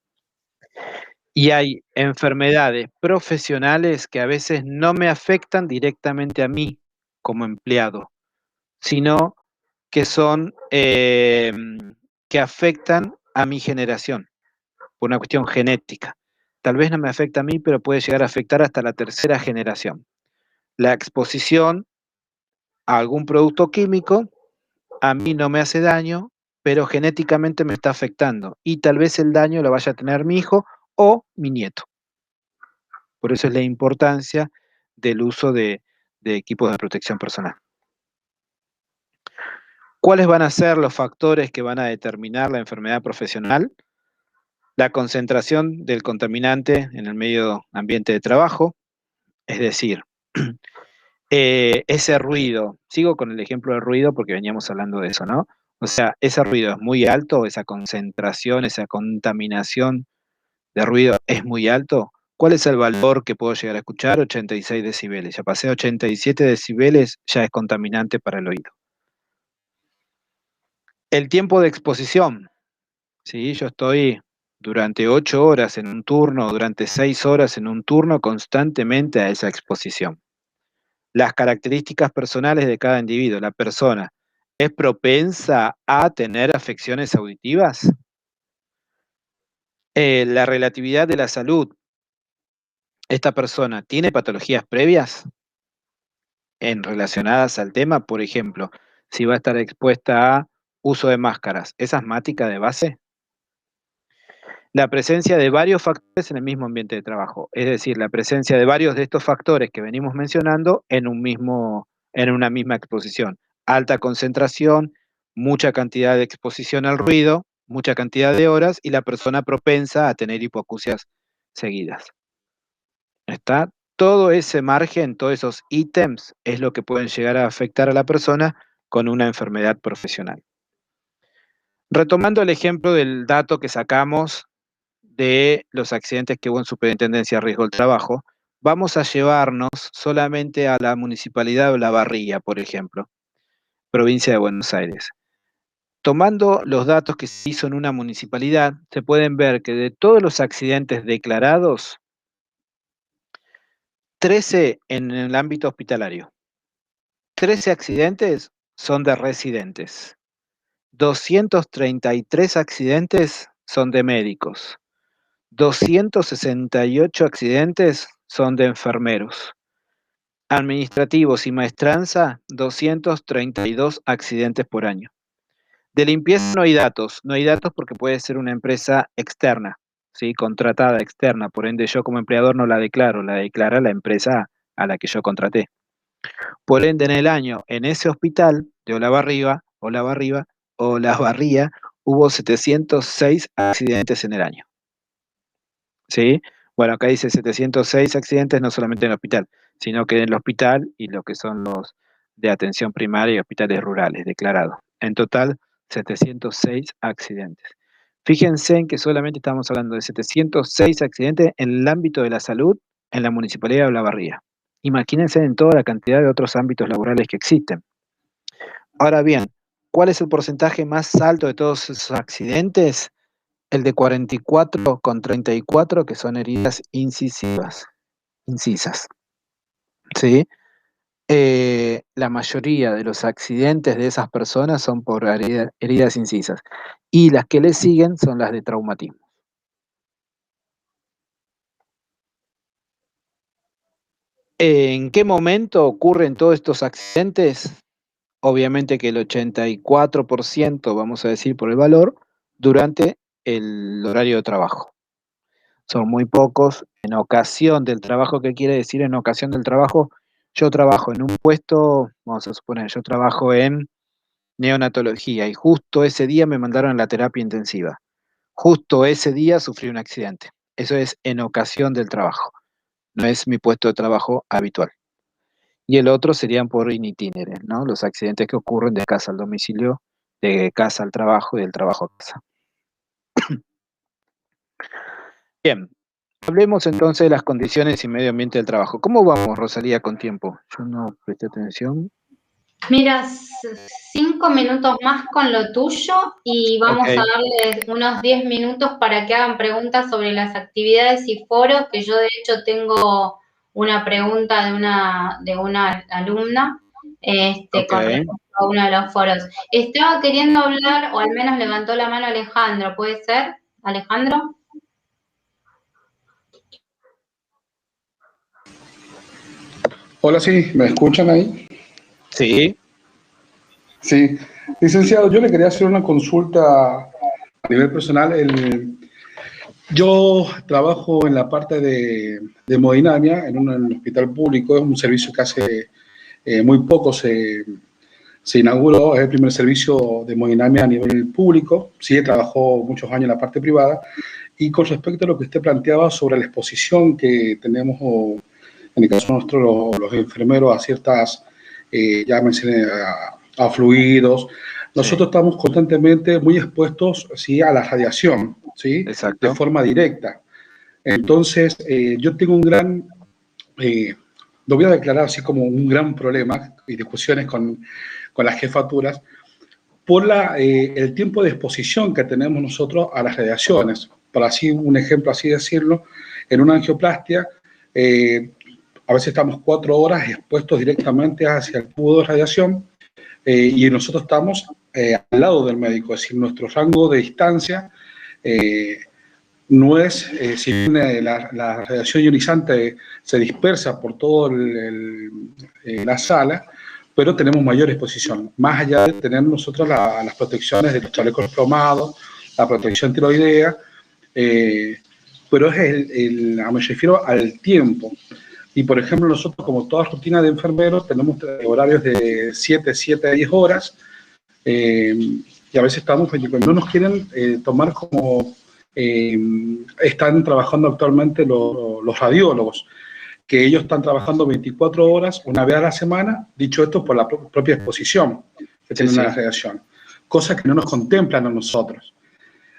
Y hay enfermedades profesionales que a veces no me afectan directamente a mí como empleado, sino que son que afectan a mi generación por una cuestión genética. Tal vez no me afecta a mí, pero puede llegar a afectar hasta la tercera generación. La exposición a algún producto químico a mí no me hace daño, pero genéticamente me está afectando y tal vez el daño lo vaya a tener mi hijo o mi nieto. Por eso es la importancia del uso de equipos de protección personal. ¿Cuáles van a ser los factores que van a determinar la enfermedad profesional? La concentración del contaminante en el medio ambiente de trabajo, es decir, ese ruido, sigo con el ejemplo del ruido porque veníamos hablando de eso, ¿no? O sea, ese ruido es muy alto, esa concentración, esa contaminación de ruido es muy alto. ¿Cuál es el valor que puedo llegar a escuchar? 86 decibeles. Ya pasé 87 decibeles, ya es contaminante para el oído. El tiempo de exposición. ¿Sí? Yo estoy durante 8 horas en un turno, durante 6 horas en un turno, constantemente a esa exposición. Las características personales de cada individuo, la persona, ¿es propensa a tener afecciones auditivas? La relatividad de la salud. ¿Esta persona tiene patologías previas relacionadas al tema? Por ejemplo, si va a estar expuesta a uso de máscaras, ¿es asmática de base? La presencia de varios factores en el mismo ambiente de trabajo, es decir, la presencia de varios de estos factores que venimos mencionando en una misma exposición. Alta concentración, mucha cantidad de exposición al ruido, mucha cantidad de horas y la persona propensa a tener hipoacusias seguidas. ¿Está? Todo ese margen, todos esos ítems es lo que pueden llegar a afectar a la persona con una enfermedad profesional. Retomando el ejemplo del dato que sacamos de los accidentes que hubo en Superintendencia de Riesgo del Trabajo, vamos a llevarnos solamente a la Municipalidad de Olavarría, por ejemplo, provincia de Buenos Aires. Tomando los datos que se hizo en una municipalidad, se pueden ver que de todos los accidentes declarados, 13 en el ámbito hospitalario, 13 accidentes son de residentes, 233 accidentes son de médicos, 268 accidentes son de enfermeros. Administrativos y maestranza, 232 accidentes por año. De limpieza no hay datos porque puede ser una empresa externa, ¿sí? Contratada externa, por ende yo como empleador no la declaro, la declara la empresa a la que yo contraté. Por ende en el año, en ese hospital de Olavarría, hubo 706 accidentes en el año. ¿Sí? Bueno, acá dice 706 accidentes, no solamente en el hospital, sino que en el hospital y lo que son los de atención primaria y hospitales rurales declarados. En total, 706 accidentes. Fíjense en que solamente estamos hablando de 706 accidentes en el ámbito de la salud en la Municipalidad de Olavarría. Imagínense en toda la cantidad de otros ámbitos laborales que existen. Ahora bien, ¿cuál es el porcentaje más alto de todos esos accidentes? El de 44,34, que son heridas incisas, ¿sí? La mayoría de los accidentes de esas personas son por heridas incisas, y las que le siguen son las de traumatismo. ¿En qué momento ocurren todos estos accidentes? Obviamente que el 84%, vamos a decir por el valor, durante el horario de trabajo. Son muy pocos en ocasión del trabajo. ¿Qué quiere decir en ocasión del trabajo? Yo trabajo en un puesto, vamos a suponer, yo trabajo en neonatología y justo ese día me mandaron a la terapia intensiva. Justo ese día sufrí un accidente. Eso es en ocasión del trabajo, no es mi puesto de trabajo habitual. Y el otro serían por in itinere, ¿no? Los accidentes que ocurren de casa al domicilio, de casa al trabajo y del trabajo a casa. Bien, hablemos entonces de las condiciones y medio ambiente del trabajo. ¿Cómo vamos, Rosalía, con tiempo? Yo no presté atención. Mira, 5 minutos más con lo tuyo y vamos a Ok, darles unos 10 minutos para que hagan preguntas sobre las actividades y foros, que yo de hecho tengo una pregunta de una alumna ok. con respecto a uno de los foros. Estaba queriendo hablar, o al menos levantó la mano Alejandro, ¿puede ser, Alejandro? Hola, sí, ¿me escuchan ahí? Sí, Sí. Licenciado, yo le quería hacer una consulta a nivel personal. Yo trabajo en la parte de hemodinamia en un hospital público. Es un servicio que hace muy poco se inauguró. Es el primer servicio de hemodinamia a nivel público. Sí, trabajó muchos años en la parte privada. Y con respecto a lo que usted planteaba sobre la exposición que tenemos, o en el caso nuestro, los enfermeros, a ciertas, ya mencioné, a fluidos, sí, nosotros estamos constantemente muy expuestos, ¿sí?, a la radiación, ¿sí?, de exacto. forma directa. Entonces, yo tengo un gran, lo voy a declarar así como un gran problema y discusiones con las jefaturas por el tiempo de exposición que tenemos nosotros a las radiaciones. Por así, un ejemplo, así decirlo, en una angioplastia, eh, a veces estamos 4 horas expuestos directamente hacia el tubo de radiación, y nosotros estamos al lado del médico, es decir, nuestro rango de distancia eh, no es, si bien la radiación ionizante se dispersa por toda la sala, pero tenemos mayor exposición, más allá de tener nosotros las protecciones de los chalecos plomados, la protección tiroidea, eh, pero me refiero al tiempo. Y por ejemplo, nosotros, como toda rutina de enfermeros, tenemos horarios de 7 a 10 horas, eh, y a veces estamos, no nos quieren tomar como eh, están trabajando actualmente los radiólogos, que ellos están trabajando 24 horas, una vez a la semana, dicho esto por la propia exposición que Sí, tienen a la sí. radiación, cosa que no nos contemplan a nosotros.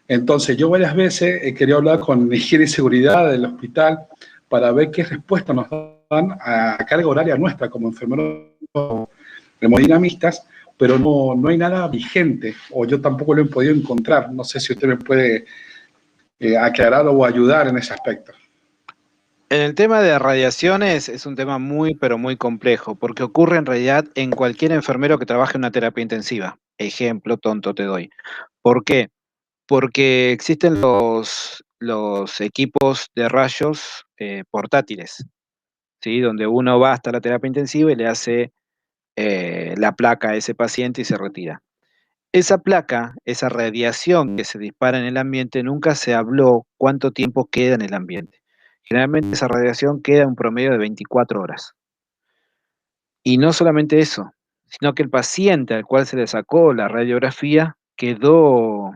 Entonces, yo varias veces he querido hablar con higiene y seguridad del hospital para ver qué respuesta nos dan a carga horaria nuestra como enfermeros hemodinamistas, pero no hay nada vigente, o yo tampoco lo he podido encontrar. No sé si usted me puede aclarar o ayudar en ese aspecto. En el tema de radiaciones es un tema muy, pero muy complejo, porque ocurre en realidad en cualquier enfermero que trabaje en una terapia intensiva. Ejemplo tonto te doy. ¿Por qué? Porque existen los equipos de rayos portátiles, ¿sí? Donde uno va hasta la terapia intensiva y le hace la placa a ese paciente y se retira. Esa placa, esa radiación que se dispara en el ambiente, nunca se habló cuánto tiempo queda en el ambiente. Generalmente esa radiación queda un promedio de 24 horas. Y no solamente eso, sino que el paciente al cual se le sacó la radiografía quedó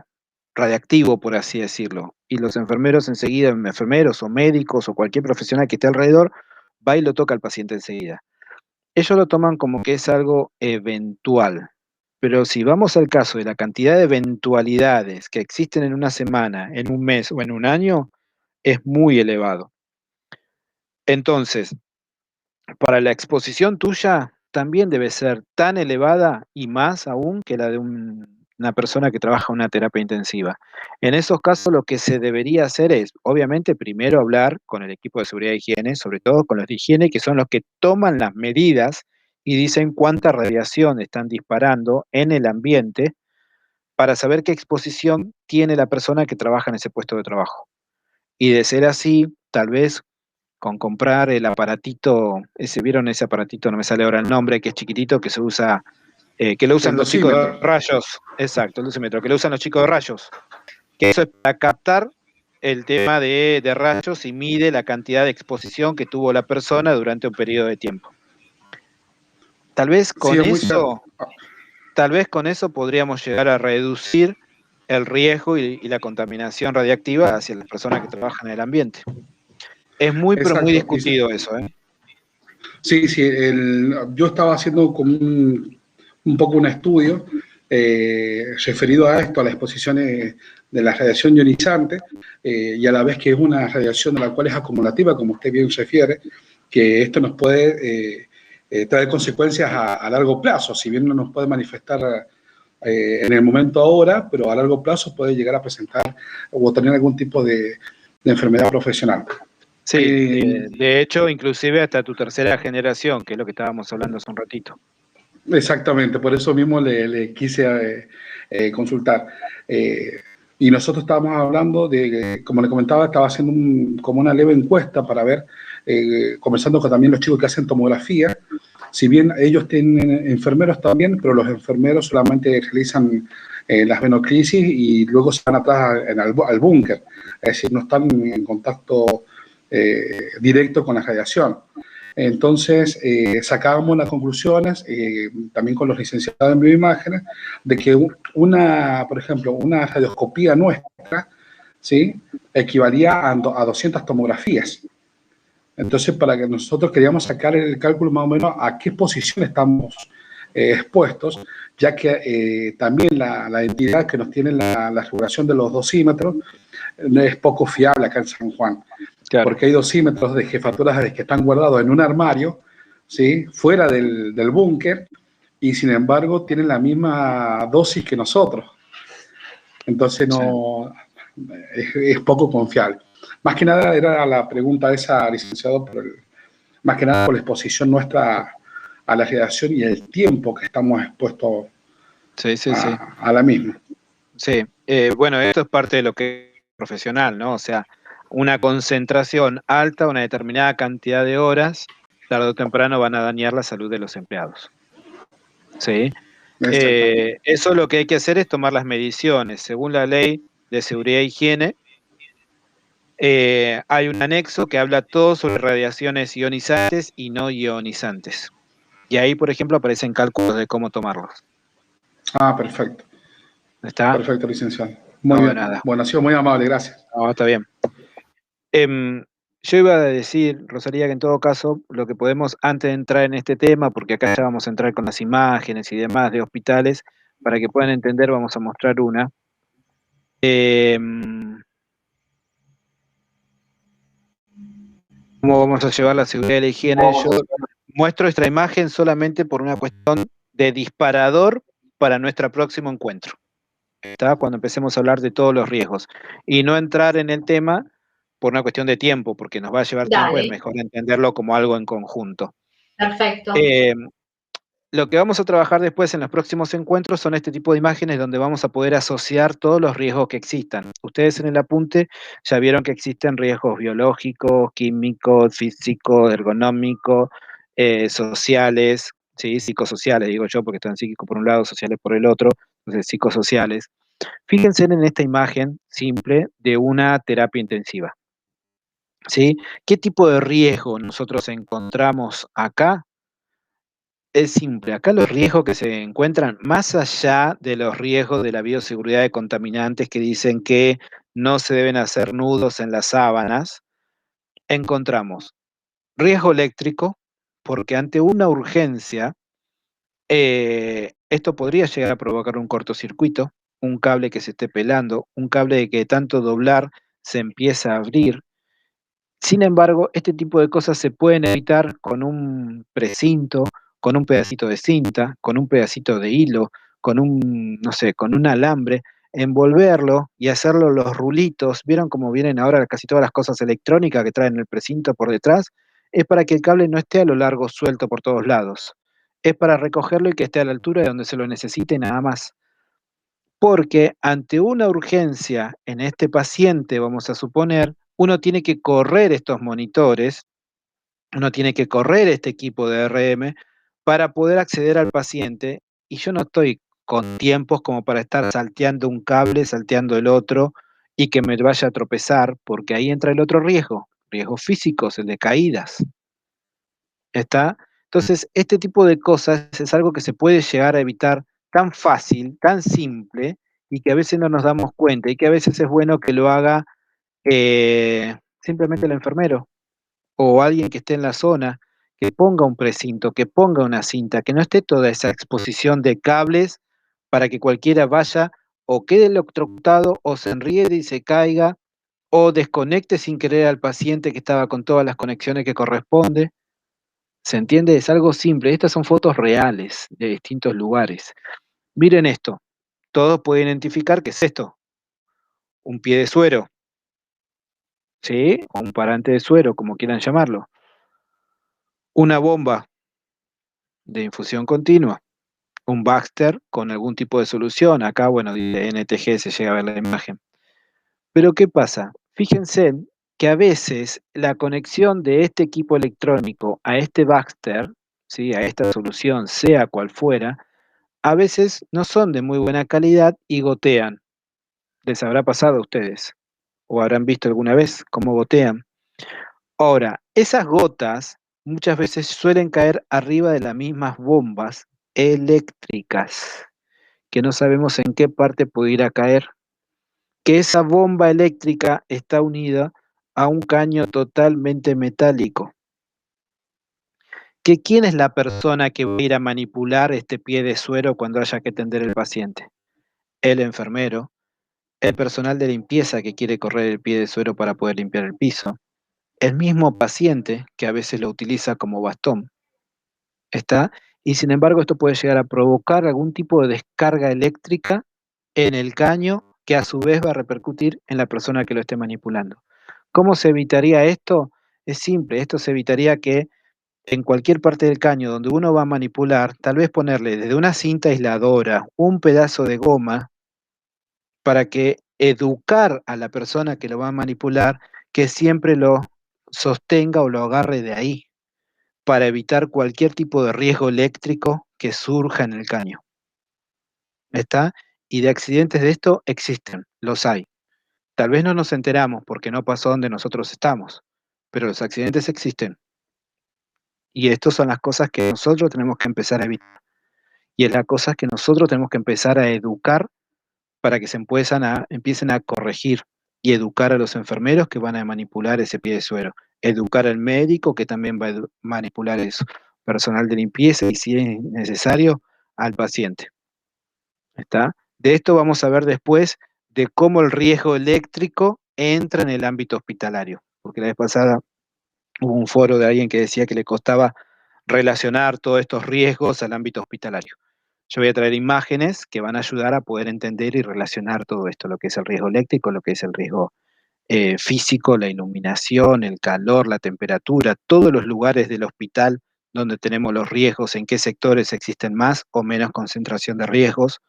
radiactivo, por así decirlo. Y los enfermeros enseguida, enfermeros o médicos o cualquier profesional que esté alrededor, va y lo toca al paciente enseguida. Ellos lo toman como que es algo eventual. Pero si vamos al caso de la cantidad de eventualidades que existen en una semana, en un mes o en un año, es muy elevado. Entonces, para la exposición tuya también debe ser tan elevada y más aún que la de una persona que trabaja en una terapia intensiva. En esos casos lo que se debería hacer es, obviamente, primero hablar con el equipo de seguridad e higiene, sobre todo con los de higiene, que son los que toman las medidas y dicen cuánta radiación están disparando en el ambiente para saber qué exposición tiene la persona que trabaja en ese puesto de trabajo. Y de ser así, tal vez con comprar el aparatito, ese, ¿vieron ese aparatito? No me sale ahora el nombre, que es chiquitito, que se usa, que lo usan El los chicos de dosímetro. rayos, exacto, el dosímetro, que lo usan los chicos de rayos, que eso es para captar el tema de rayos y mide la cantidad de exposición que tuvo la persona durante un periodo de tiempo. Tal vez Sí, con es muy cierto. eso, tal vez con eso podríamos llegar a reducir el riesgo y la contaminación radiactiva hacia las personas que trabajan en el ambiente. Es muy, pero muy Exacto. discutido eso, ¿eh? Sí, sí, yo estaba haciendo como un poco un estudio referido a esto, a las exposiciones de la radiación ionizante, y a la vez que es una radiación de la cual es acumulativa, como usted bien refiere, que esto nos puede trae consecuencias a largo plazo, si bien no nos puede manifestar en el momento ahora, pero a largo plazo puede llegar a presentar o tener algún tipo de enfermedad profesional. Sí, de hecho, inclusive hasta tu tercera generación, que es lo que estábamos hablando hace un ratito. Exactamente, por eso mismo le quise consultar. Y nosotros estábamos hablando de, como le comentaba, estaba haciendo como una leve encuesta para ver, conversando con también los chicos que hacen tomografía, si bien ellos tienen enfermeros también, pero los enfermeros solamente realizan las venoclisis y luego se van atrás al búnker, es decir, no están en contacto directo con la radiación. Entonces, sacábamos las conclusiones, también con los licenciados en bioimágenes, de que por ejemplo, una radioscopía nuestra, ¿sí?, equivalía a 200 tomografías. Entonces, para que nosotros queríamos sacar el cálculo más o menos a qué posición estamos expuestos, ya que también la entidad que nos tiene la regulación de los dosímetros es poco fiable acá en San Juan. Claro. Porque hay dosímetros de jefaturas que están guardados en un armario, ¿sí?, fuera del búnker, y sin embargo tienen la misma dosis que nosotros. Entonces no, es poco confiable. Más que nada era la pregunta esa, licenciado, más que nada por la exposición nuestra a la radiación y el tiempo que estamos expuestos a la misma. Sí, bueno, esto es parte de lo que es profesional, ¿no? O sea, una concentración alta, una determinada cantidad de horas, tarde o temprano van a dañar la salud de los empleados. ¿Sí? Eso lo que hay que hacer es tomar las mediciones. Según la ley de seguridad e higiene, hay un anexo que habla todo sobre radiaciones ionizantes y no ionizantes. Y ahí, por ejemplo, aparecen cálculos de cómo tomarlos. Ah, perfecto. ¿Está? Perfecto, licenciado. Muy bien. Nada. Bueno, ha sido muy amable, gracias. No, está bien. Yo iba a decir, Rosalía, que en todo caso, lo que podemos, antes de entrar en este tema, porque acá ya vamos a entrar con las imágenes y demás de hospitales, para que puedan entender, vamos a mostrar una. ¿Cómo vamos a llevar la seguridad y la higiene? Yo muestro esta imagen solamente por una cuestión de disparador para nuestro próximo encuentro. ¿Está? Cuando empecemos a hablar de todos los riesgos. Y no entrar en el tema por una cuestión de tiempo, porque nos va a llevar tiempo, es mejor entenderlo como algo en conjunto. Perfecto. Lo que vamos a trabajar después en los próximos encuentros son este tipo de imágenes donde vamos a poder asociar todos los riesgos que existan. Ustedes en el apunte ya vieron que existen riesgos biológicos, químicos, físicos, ergonómicos, sociales, ¿sí? Psicosociales, digo yo, porque están psíquicos por un lado, sociales por el otro, entonces psicosociales. Fíjense en esta imagen simple de una terapia intensiva. ¿Sí? ¿Qué tipo de riesgo nosotros encontramos acá? Es simple, acá los riesgos que se encuentran, más allá de los riesgos de la bioseguridad de contaminantes que dicen que no se deben hacer nudos en las sábanas, encontramos riesgo eléctrico, porque ante una urgencia, esto podría llegar a provocar un cortocircuito, un cable que se esté pelando, un cable que de tanto doblar se empieza a abrir. Sin embargo, este tipo de cosas se pueden evitar con un precinto, con un pedacito de cinta, con un pedacito de hilo, con un, no sé, con un alambre, envolverlo y hacerlo los rulitos. ¿Vieron cómo vienen ahora casi todas las cosas electrónicas que traen el precinto por detrás? Es para que el cable no esté a lo largo suelto por todos lados. Es para recogerlo y que esté a la altura de donde se lo necesite nada más. Porque ante una urgencia en este paciente, vamos a suponer, uno tiene que correr estos monitores, uno tiene que correr este equipo de RM para poder acceder al paciente, y yo no estoy con tiempos como para estar salteando un cable, salteando el otro, y que me vaya a tropezar, porque ahí entra el otro riesgo, riesgos físicos, el de caídas. ¿Está? Entonces, este tipo de cosas es algo que se puede llegar a evitar tan fácil, tan simple, y que a veces no nos damos cuenta, y que a veces es bueno que lo haga simplemente el enfermero, o alguien que esté en la zona, que ponga un precinto, que ponga una cinta, que no esté toda esa exposición de cables para que cualquiera vaya o quede electrocutado, o se enriede y se caiga, o desconecte sin querer al paciente que estaba con todas las conexiones que corresponde. ¿Se entiende? Es algo simple. Estas son fotos reales de distintos lugares. Miren esto. Todos pueden identificar qué es esto. Un pie de suero, ¿sí? O un parante de suero, como quieran llamarlo. Una bomba de infusión continua. Un Baxter con algún tipo de solución. Acá, bueno, de NTG se llega a ver la imagen. Pero ¿qué pasa? Fíjense que a veces la conexión de este equipo electrónico a este Baxter, ¿sí? A esta solución, sea cual fuera, a veces no son de muy buena calidad y gotean. ¿Les habrá pasado a ustedes? ¿O habrán visto alguna vez cómo gotean? Ahora, esas gotas muchas veces suelen caer arriba de las mismas bombas eléctricas, que no sabemos en qué parte pudiera caer, que esa bomba eléctrica está unida a un caño totalmente metálico. ¿Que quién es la persona que va a ir a manipular este pie de suero cuando haya que atender al paciente? El enfermero, el personal de limpieza que quiere correr el pie de suero para poder limpiar el piso, el mismo paciente que a veces lo utiliza como bastón, ¿está? Y sin embargo esto puede llegar a provocar algún tipo de descarga eléctrica en el caño que a su vez va a repercutir en la persona que lo esté manipulando. ¿Cómo se evitaría esto? Es simple, esto se evitaría que en cualquier parte del caño donde uno va a manipular, tal vez ponerle desde una cinta aisladora, un pedazo de goma, para que educar a la persona que lo va a manipular, que siempre lo sostenga o lo agarre de ahí, para evitar cualquier tipo de riesgo eléctrico que surja en el caño. ¿Está? Y de accidentes de esto existen, los hay. Tal vez no nos enteramos porque no pasó donde nosotros estamos, pero los accidentes existen. Y estas son las cosas que nosotros tenemos que empezar a evitar. Y es las cosas que nosotros tenemos que empezar a educar para que se empiecen a corregir y educar a los enfermeros que van a manipular ese pie de suero, educar al médico que también va a manipular eso, personal de limpieza y si es necesario, al paciente. ¿Está? De esto vamos a ver después de cómo el riesgo eléctrico entra en el ámbito hospitalario, porque la vez pasada hubo un foro de alguien que decía que le costaba relacionar todos estos riesgos al ámbito hospitalario. Yo voy a traer imágenes que van a ayudar a poder entender y relacionar todo esto, lo que es el riesgo eléctrico, lo que es el riesgo físico, la iluminación, el calor, la temperatura, todos los lugares del hospital donde tenemos los riesgos, en qué sectores existen más o menos concentración de riesgos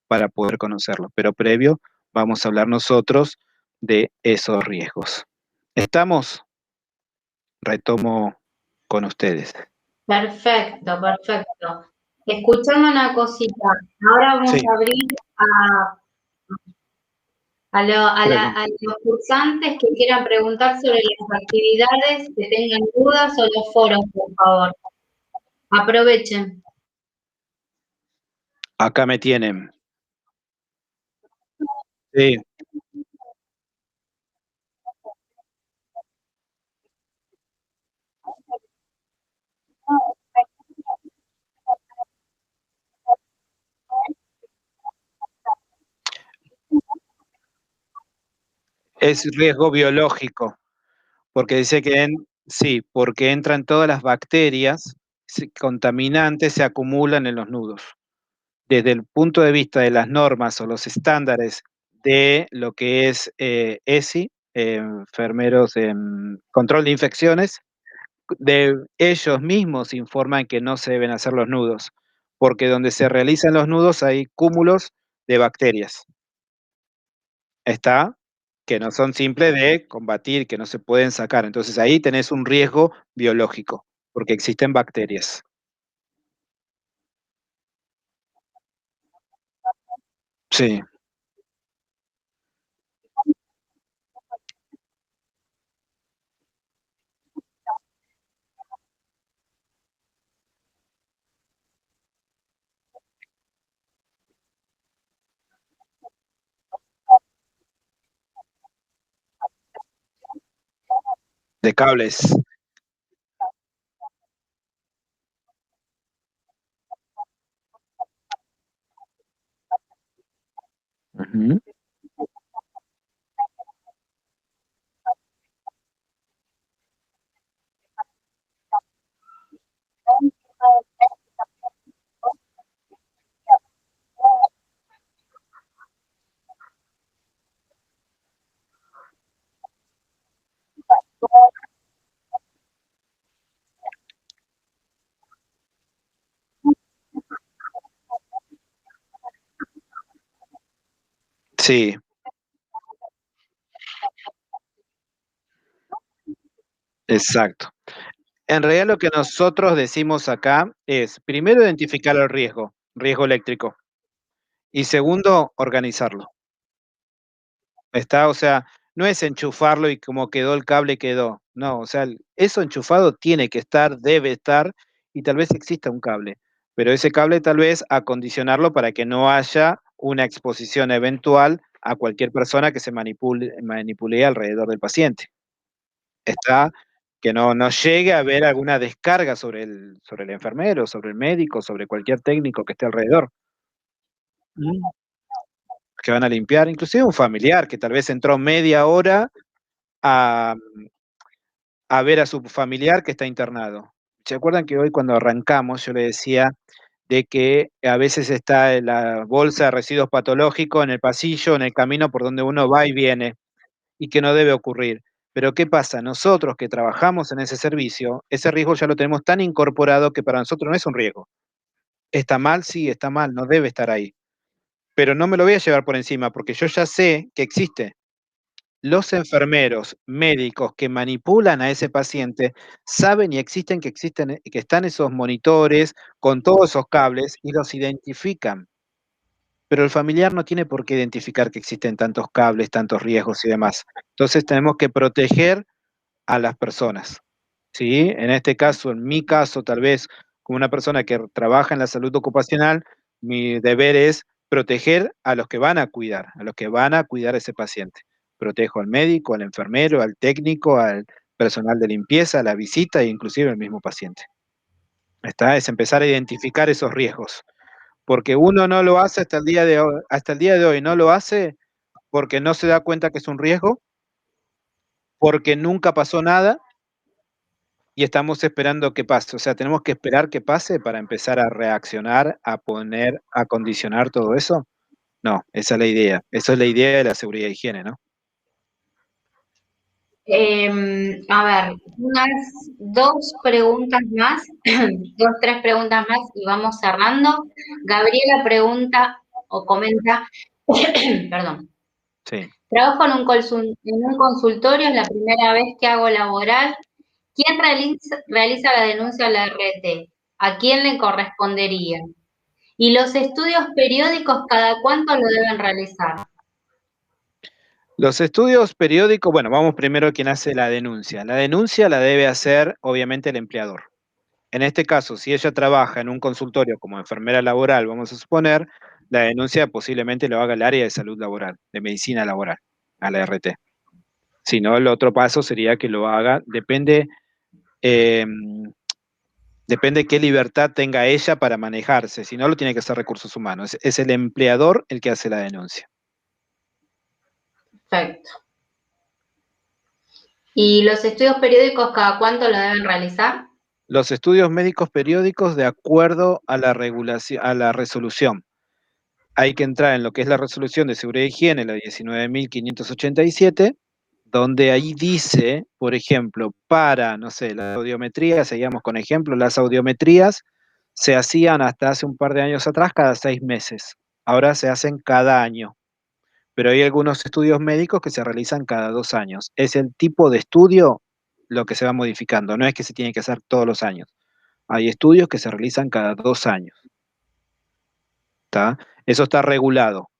para poder conocerlo. Pero previo vamos a hablar nosotros de esos riesgos. ¿Estamos? Retomo con ustedes. Perfecto, perfecto. Escuchame una cosita. Ahora vamos Sí, a abrir a los cursantes que quieran preguntar sobre las actividades, que tengan dudas o los foros, por favor. Aprovechen. acá me tienen. Sí, es riesgo biológico, porque dice que sí, porque entran todas las bacterias contaminantes, se acumulan en los nudos. Desde el punto de vista de las normas o los estándares de lo que es ESI, enfermeros en control de infecciones, de ellos mismos informan que no se deben hacer los nudos, porque donde se realizan los nudos hay cúmulos de bacterias. ¿Está? Que no son simples de combatir, que no se pueden sacar. Entonces ahí tenés un riesgo biológico, porque existen bacterias. Sí, de cables. Ujú. Sí, exacto. En realidad lo que nosotros decimos acá es, primero, identificar el riesgo, riesgo eléctrico, y segundo, organizarlo. ¿Está? O sea, no es enchufarlo y como quedó el cable, quedó. No, o sea, eso enchufado tiene que estar, debe estar, y tal vez exista un cable, pero ese cable tal vez acondicionarlo para que no haya una exposición eventual a cualquier persona que se manipule alrededor del paciente. Está, que no llegue a haber alguna descarga sobre el enfermero, sobre el médico, sobre cualquier técnico que esté alrededor. Mm. Que van a limpiar, inclusive un familiar que tal vez entró media hora a ver a su familiar que está internado. ¿Se acuerdan que hoy cuando arrancamos yo le decía de que a veces está en la bolsa de residuos patológicos en el pasillo, en el camino por donde uno va y viene, y que no debe ocurrir? Pero ¿qué pasa? Nosotros que trabajamos en ese servicio, ese riesgo ya lo tenemos tan incorporado que para nosotros no es un riesgo. ¿Está mal? Sí, está mal, no debe estar ahí. Pero no me lo voy a llevar por encima porque yo ya sé que existe. Los enfermeros, médicos que manipulan a ese paciente saben y existen, que están esos monitores con todos esos cables y los identifican. Pero el familiar no tiene por qué identificar que existen tantos cables, tantos riesgos y demás. Entonces tenemos que proteger a las personas, ¿sí? En este caso, en mi caso, tal vez como una persona que trabaja en la salud ocupacional, mi deber es proteger a los que van a cuidar, a los que van a cuidar a ese paciente. Protejo al médico, al enfermero, al técnico, al personal de limpieza, a la visita e inclusive al mismo paciente. Está, es empezar a identificar esos riesgos, porque uno no lo hace hasta el día de hoy no lo hace porque no se da cuenta que es un riesgo, porque nunca pasó nada y estamos esperando que pase. O sea, tenemos que esperar que pase para empezar a reaccionar, a poner, a condicionar todo eso. No, esa es la idea. Esa es la idea de la seguridad e higiene, ¿no? A ver, unas dos preguntas más, dos, tres preguntas más y vamos cerrando. Gabriela pregunta o comenta, perdón, Sí. trabajo en un consultorio, es la primera vez que hago laboral. ¿Quién realiza la denuncia a la RT? ¿A quién le correspondería? ¿Y los estudios periódicos cada cuánto lo deben realizar? Los estudios periódicos, bueno, vamos primero a quien hace la denuncia. La denuncia la debe hacer, obviamente, el empleador. En este caso, si ella trabaja en un consultorio como enfermera laboral, vamos a suponer, la denuncia posiblemente lo haga el área de salud laboral, de medicina laboral, a la RT. Si no, el otro paso sería que lo haga, eh, depende qué libertad tenga ella para manejarse, si no, lo tiene que hacer recursos humanos. Es el empleador el que hace la denuncia. Perfecto. ¿Y los estudios periódicos cada cuánto lo deben realizar? Los estudios médicos periódicos de acuerdo a la regulación, a la resolución. Hay que entrar en lo que es la resolución de seguridad e higiene, la 19.587, donde ahí dice, por ejemplo, para, no sé, la audiometría, seguíamos con ejemplo, las audiometrías se hacían hasta hace un par de años atrás cada 6 meses. Ahora se hacen cada año. Pero hay algunos estudios médicos que se realizan cada 2 años. Es el tipo de estudio lo que se va modificando, no es que se tiene que hacer todos los años. Hay estudios que se realizan cada 2 años. ¿Tá? Eso está regulado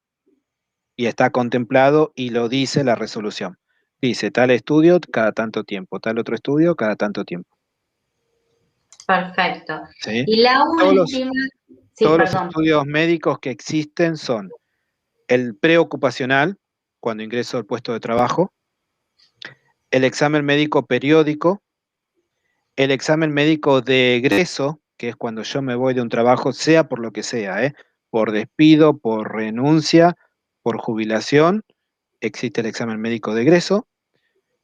y está contemplado y lo dice la resolución. Dice tal estudio cada tanto tiempo, tal otro estudio cada tanto tiempo. Perfecto. ¿Sí? Y la Todos los, última, sí, todos los perdón. estudios médicos que existen son el preocupacional, cuando ingreso al puesto de trabajo, el examen médico periódico, el examen médico de egreso, que es cuando yo me voy de un trabajo, sea por lo que sea, por despido, por renuncia, por jubilación, existe el examen médico de egreso.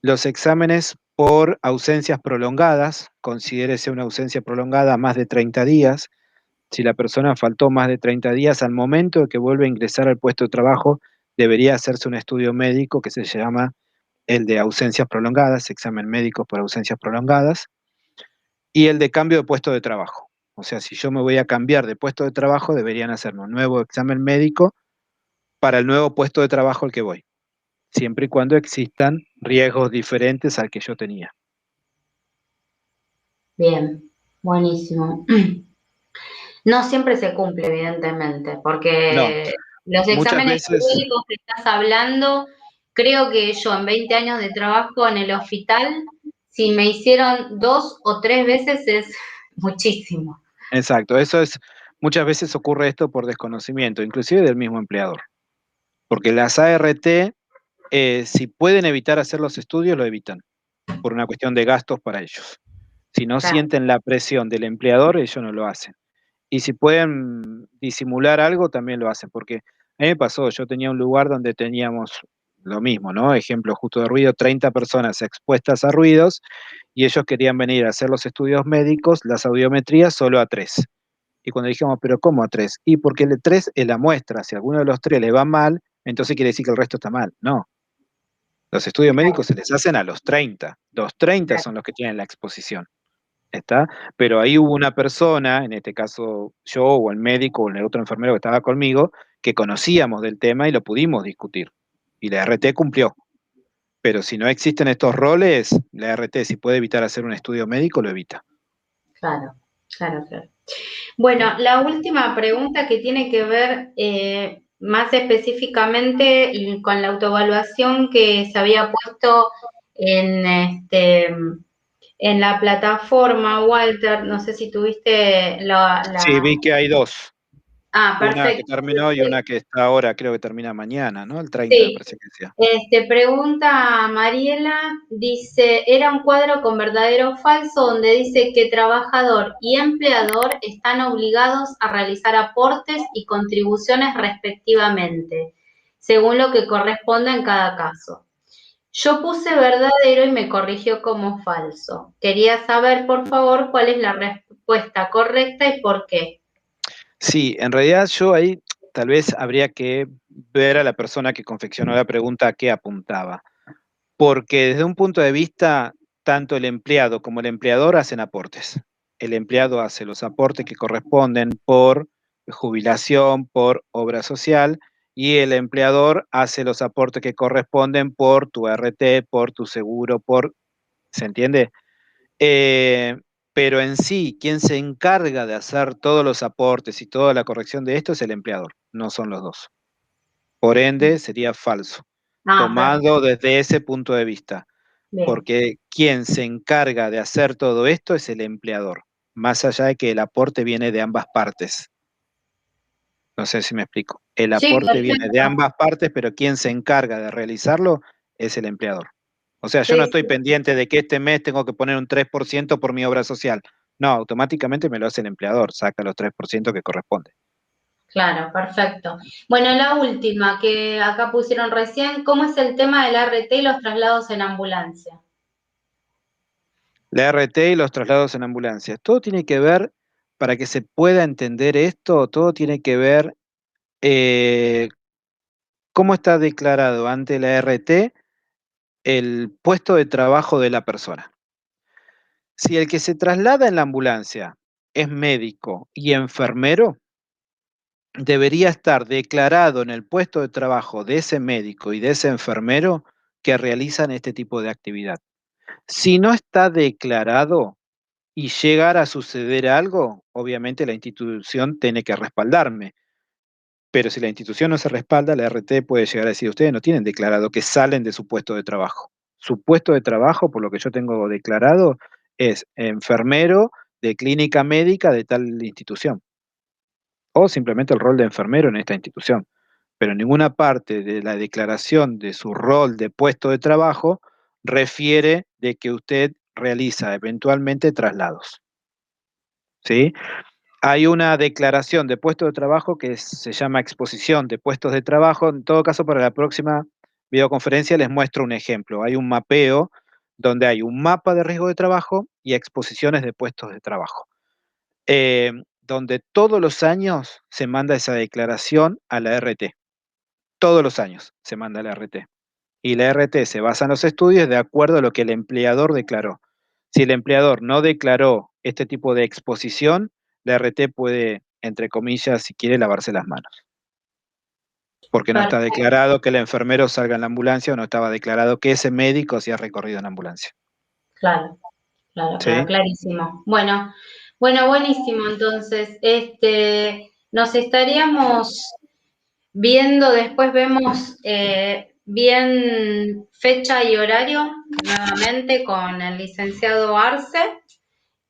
Los exámenes por ausencias prolongadas, considérese una ausencia prolongada más de 30 días. Si la persona faltó más de 30 días, al momento de que vuelve a ingresar al puesto de trabajo, debería hacerse un estudio médico que se llama el de ausencias prolongadas, examen médico por ausencias prolongadas, y el de cambio de puesto de trabajo. O sea, si yo me voy a cambiar de puesto de trabajo, deberían hacerme un nuevo examen médico para el nuevo puesto de trabajo al que voy, siempre y cuando existan riesgos diferentes al que yo tenía. Bien, buenísimo. No siempre se cumple, evidentemente, No, porque los muchas exámenes veces, teóricos que estás hablando, creo que yo en 20 años de trabajo en el hospital, si me hicieron 2 o 3 veces es muchísimo. exacto, muchas veces ocurre esto por desconocimiento, inclusive del mismo empleador, porque las ART, si pueden evitar hacer los estudios, lo evitan, por una cuestión de gastos para ellos. Si no Claro, sienten la presión del empleador, ellos no lo hacen. Y si pueden disimular algo, también lo hacen, porque a mí me pasó, yo tenía un lugar donde teníamos lo mismo, ¿no? Ejemplo justo de ruido, 30 personas expuestas a ruidos, y ellos querían venir a hacer los estudios médicos, las audiometrías, solo a 3. Y cuando dijimos, ¿pero cómo a 3? Y porque el 3 es la muestra, si alguno de los 3 le va mal, entonces quiere decir que el resto está mal. No, los estudios claro, médicos se les hacen a los 30. Los 30 claro. son los que tienen la exposición. ¿Está? Pero ahí hubo una persona, en este caso yo o el médico o el otro enfermero que estaba conmigo, que conocíamos del tema y lo pudimos discutir. Y la RT cumplió. Pero si no existen estos roles, la RT, si puede evitar hacer un estudio médico, lo evita. Claro, claro, claro. Bueno, la última pregunta que tiene que ver más específicamente con la autoevaluación que se había puesto en, en la plataforma, Walter, no sé si tuviste Sí, vi que hay dos. Ah, Una que perfecto. terminó y una que está ahora, creo que termina mañana, ¿no? El 30 me Sí, parece que decía. pregunta Mariela, dice, era un cuadro con verdadero o falso donde dice que trabajador y empleador están obligados a realizar aportes y contribuciones respectivamente, según lo que corresponda en cada caso. Yo puse verdadero y me corrigió como falso. Quería saber, por favor, cuál es la respuesta correcta y por qué. Sí, en realidad yo ahí tal vez habría que ver a la persona que confeccionó la pregunta a qué apuntaba. Porque desde un punto de vista, tanto el empleado como el empleador hacen aportes. El empleado hace los aportes que corresponden por jubilación, por obra social, y el empleador hace los aportes que corresponden por tu RT, por tu seguro, ¿se entiende? Eh, pero en sí, quien se encarga de hacer todos los aportes y toda la corrección de esto es el empleador, no son los dos. Por ende, sería falso, Ah, tomado desde ese punto de vista, bien. porque quien se encarga de hacer todo esto es el empleador, más allá de que el aporte viene de ambas partes. No sé si me explico. El Sí, aporte viene de perfecto. ambas partes, pero quien se encarga de realizarlo es el empleador. O sea, yo no Sí, estoy sí. pendiente de que este mes tengo que poner un 3% por mi obra social. No, automáticamente me lo hace el empleador, saca los 3% que corresponde. Claro, perfecto. Bueno, la última que acá pusieron recién, ¿cómo es el tema del RT y los traslados en ambulancia? La RT y los traslados en ambulancias. Todo tiene que ver, para que se pueda entender esto, todo tiene que ver eh, cómo está declarado ante la RT el puesto de trabajo de la persona. Si el que se traslada en la ambulancia es médico y enfermero, debería estar declarado en el puesto de trabajo de ese médico y de ese enfermero que realizan este tipo de actividad. Si no está declarado y llegara a suceder algo, obviamente la institución tiene que respaldarme. Pero si la institución no se respalda, la RT puede llegar a decir, ustedes no tienen declarado que salen de su puesto de trabajo. Su puesto de trabajo, por lo que yo tengo declarado, es enfermero de clínica médica de tal institución, o simplemente el rol de enfermero en esta institución. Pero en ninguna parte de la declaración de su rol de puesto de trabajo refiere de que usted realiza eventualmente traslados. ¿Sí? Hay una declaración de puesto de trabajo que se llama exposición de puestos de trabajo. En todo caso, para la próxima videoconferencia les muestro un ejemplo. Hay un mapeo donde hay un mapa de riesgo de trabajo y exposiciones de puestos de trabajo, donde todos los años se manda esa declaración a la RT. Todos los años se manda a la RT. Y la RT se basa en los estudios de acuerdo a lo que el empleador declaró. Si el empleador no declaró este tipo de exposición, la RT puede, entre comillas, si quiere, lavarse las manos. porque no está Perfecto. declarado que el enfermero salga en la ambulancia o no estaba declarado que ese médico hacía recorrido en ambulancia. Claro, claro, ¿Sí? clarísimo. Bueno, buenísimo. Entonces, nos estaríamos viendo, después vemos bien fecha y horario nuevamente con el licenciado Arce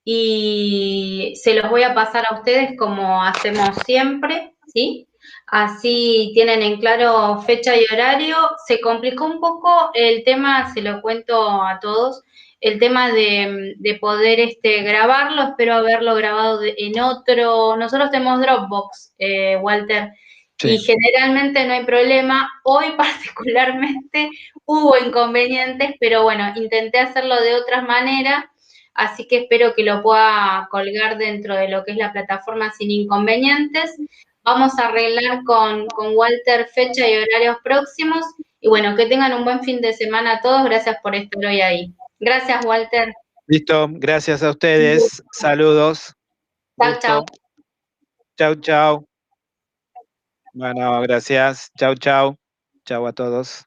y se los voy a pasar a ustedes como hacemos siempre, ¿sí? Así tienen en claro fecha y horario. Se complicó un poco el tema, se lo cuento a todos, el tema de poder grabarlo. Espero haberlo grabado en otro. Nosotros tenemos Dropbox, Walter, y Sí. generalmente no hay problema. Hoy particularmente hubo inconvenientes, pero bueno, intenté hacerlo de otra manera. Así que espero que lo pueda colgar dentro de lo que es la plataforma sin inconvenientes. Vamos a arreglar con Walter fecha y horarios próximos. Y bueno, que tengan un buen fin de semana a todos. Gracias por estar hoy ahí. Gracias, Walter. Listo, gracias a ustedes. Saludos. Chau, chau. Gusto. Chau, chau. Bueno, gracias. Chau, chau. Chau a todos.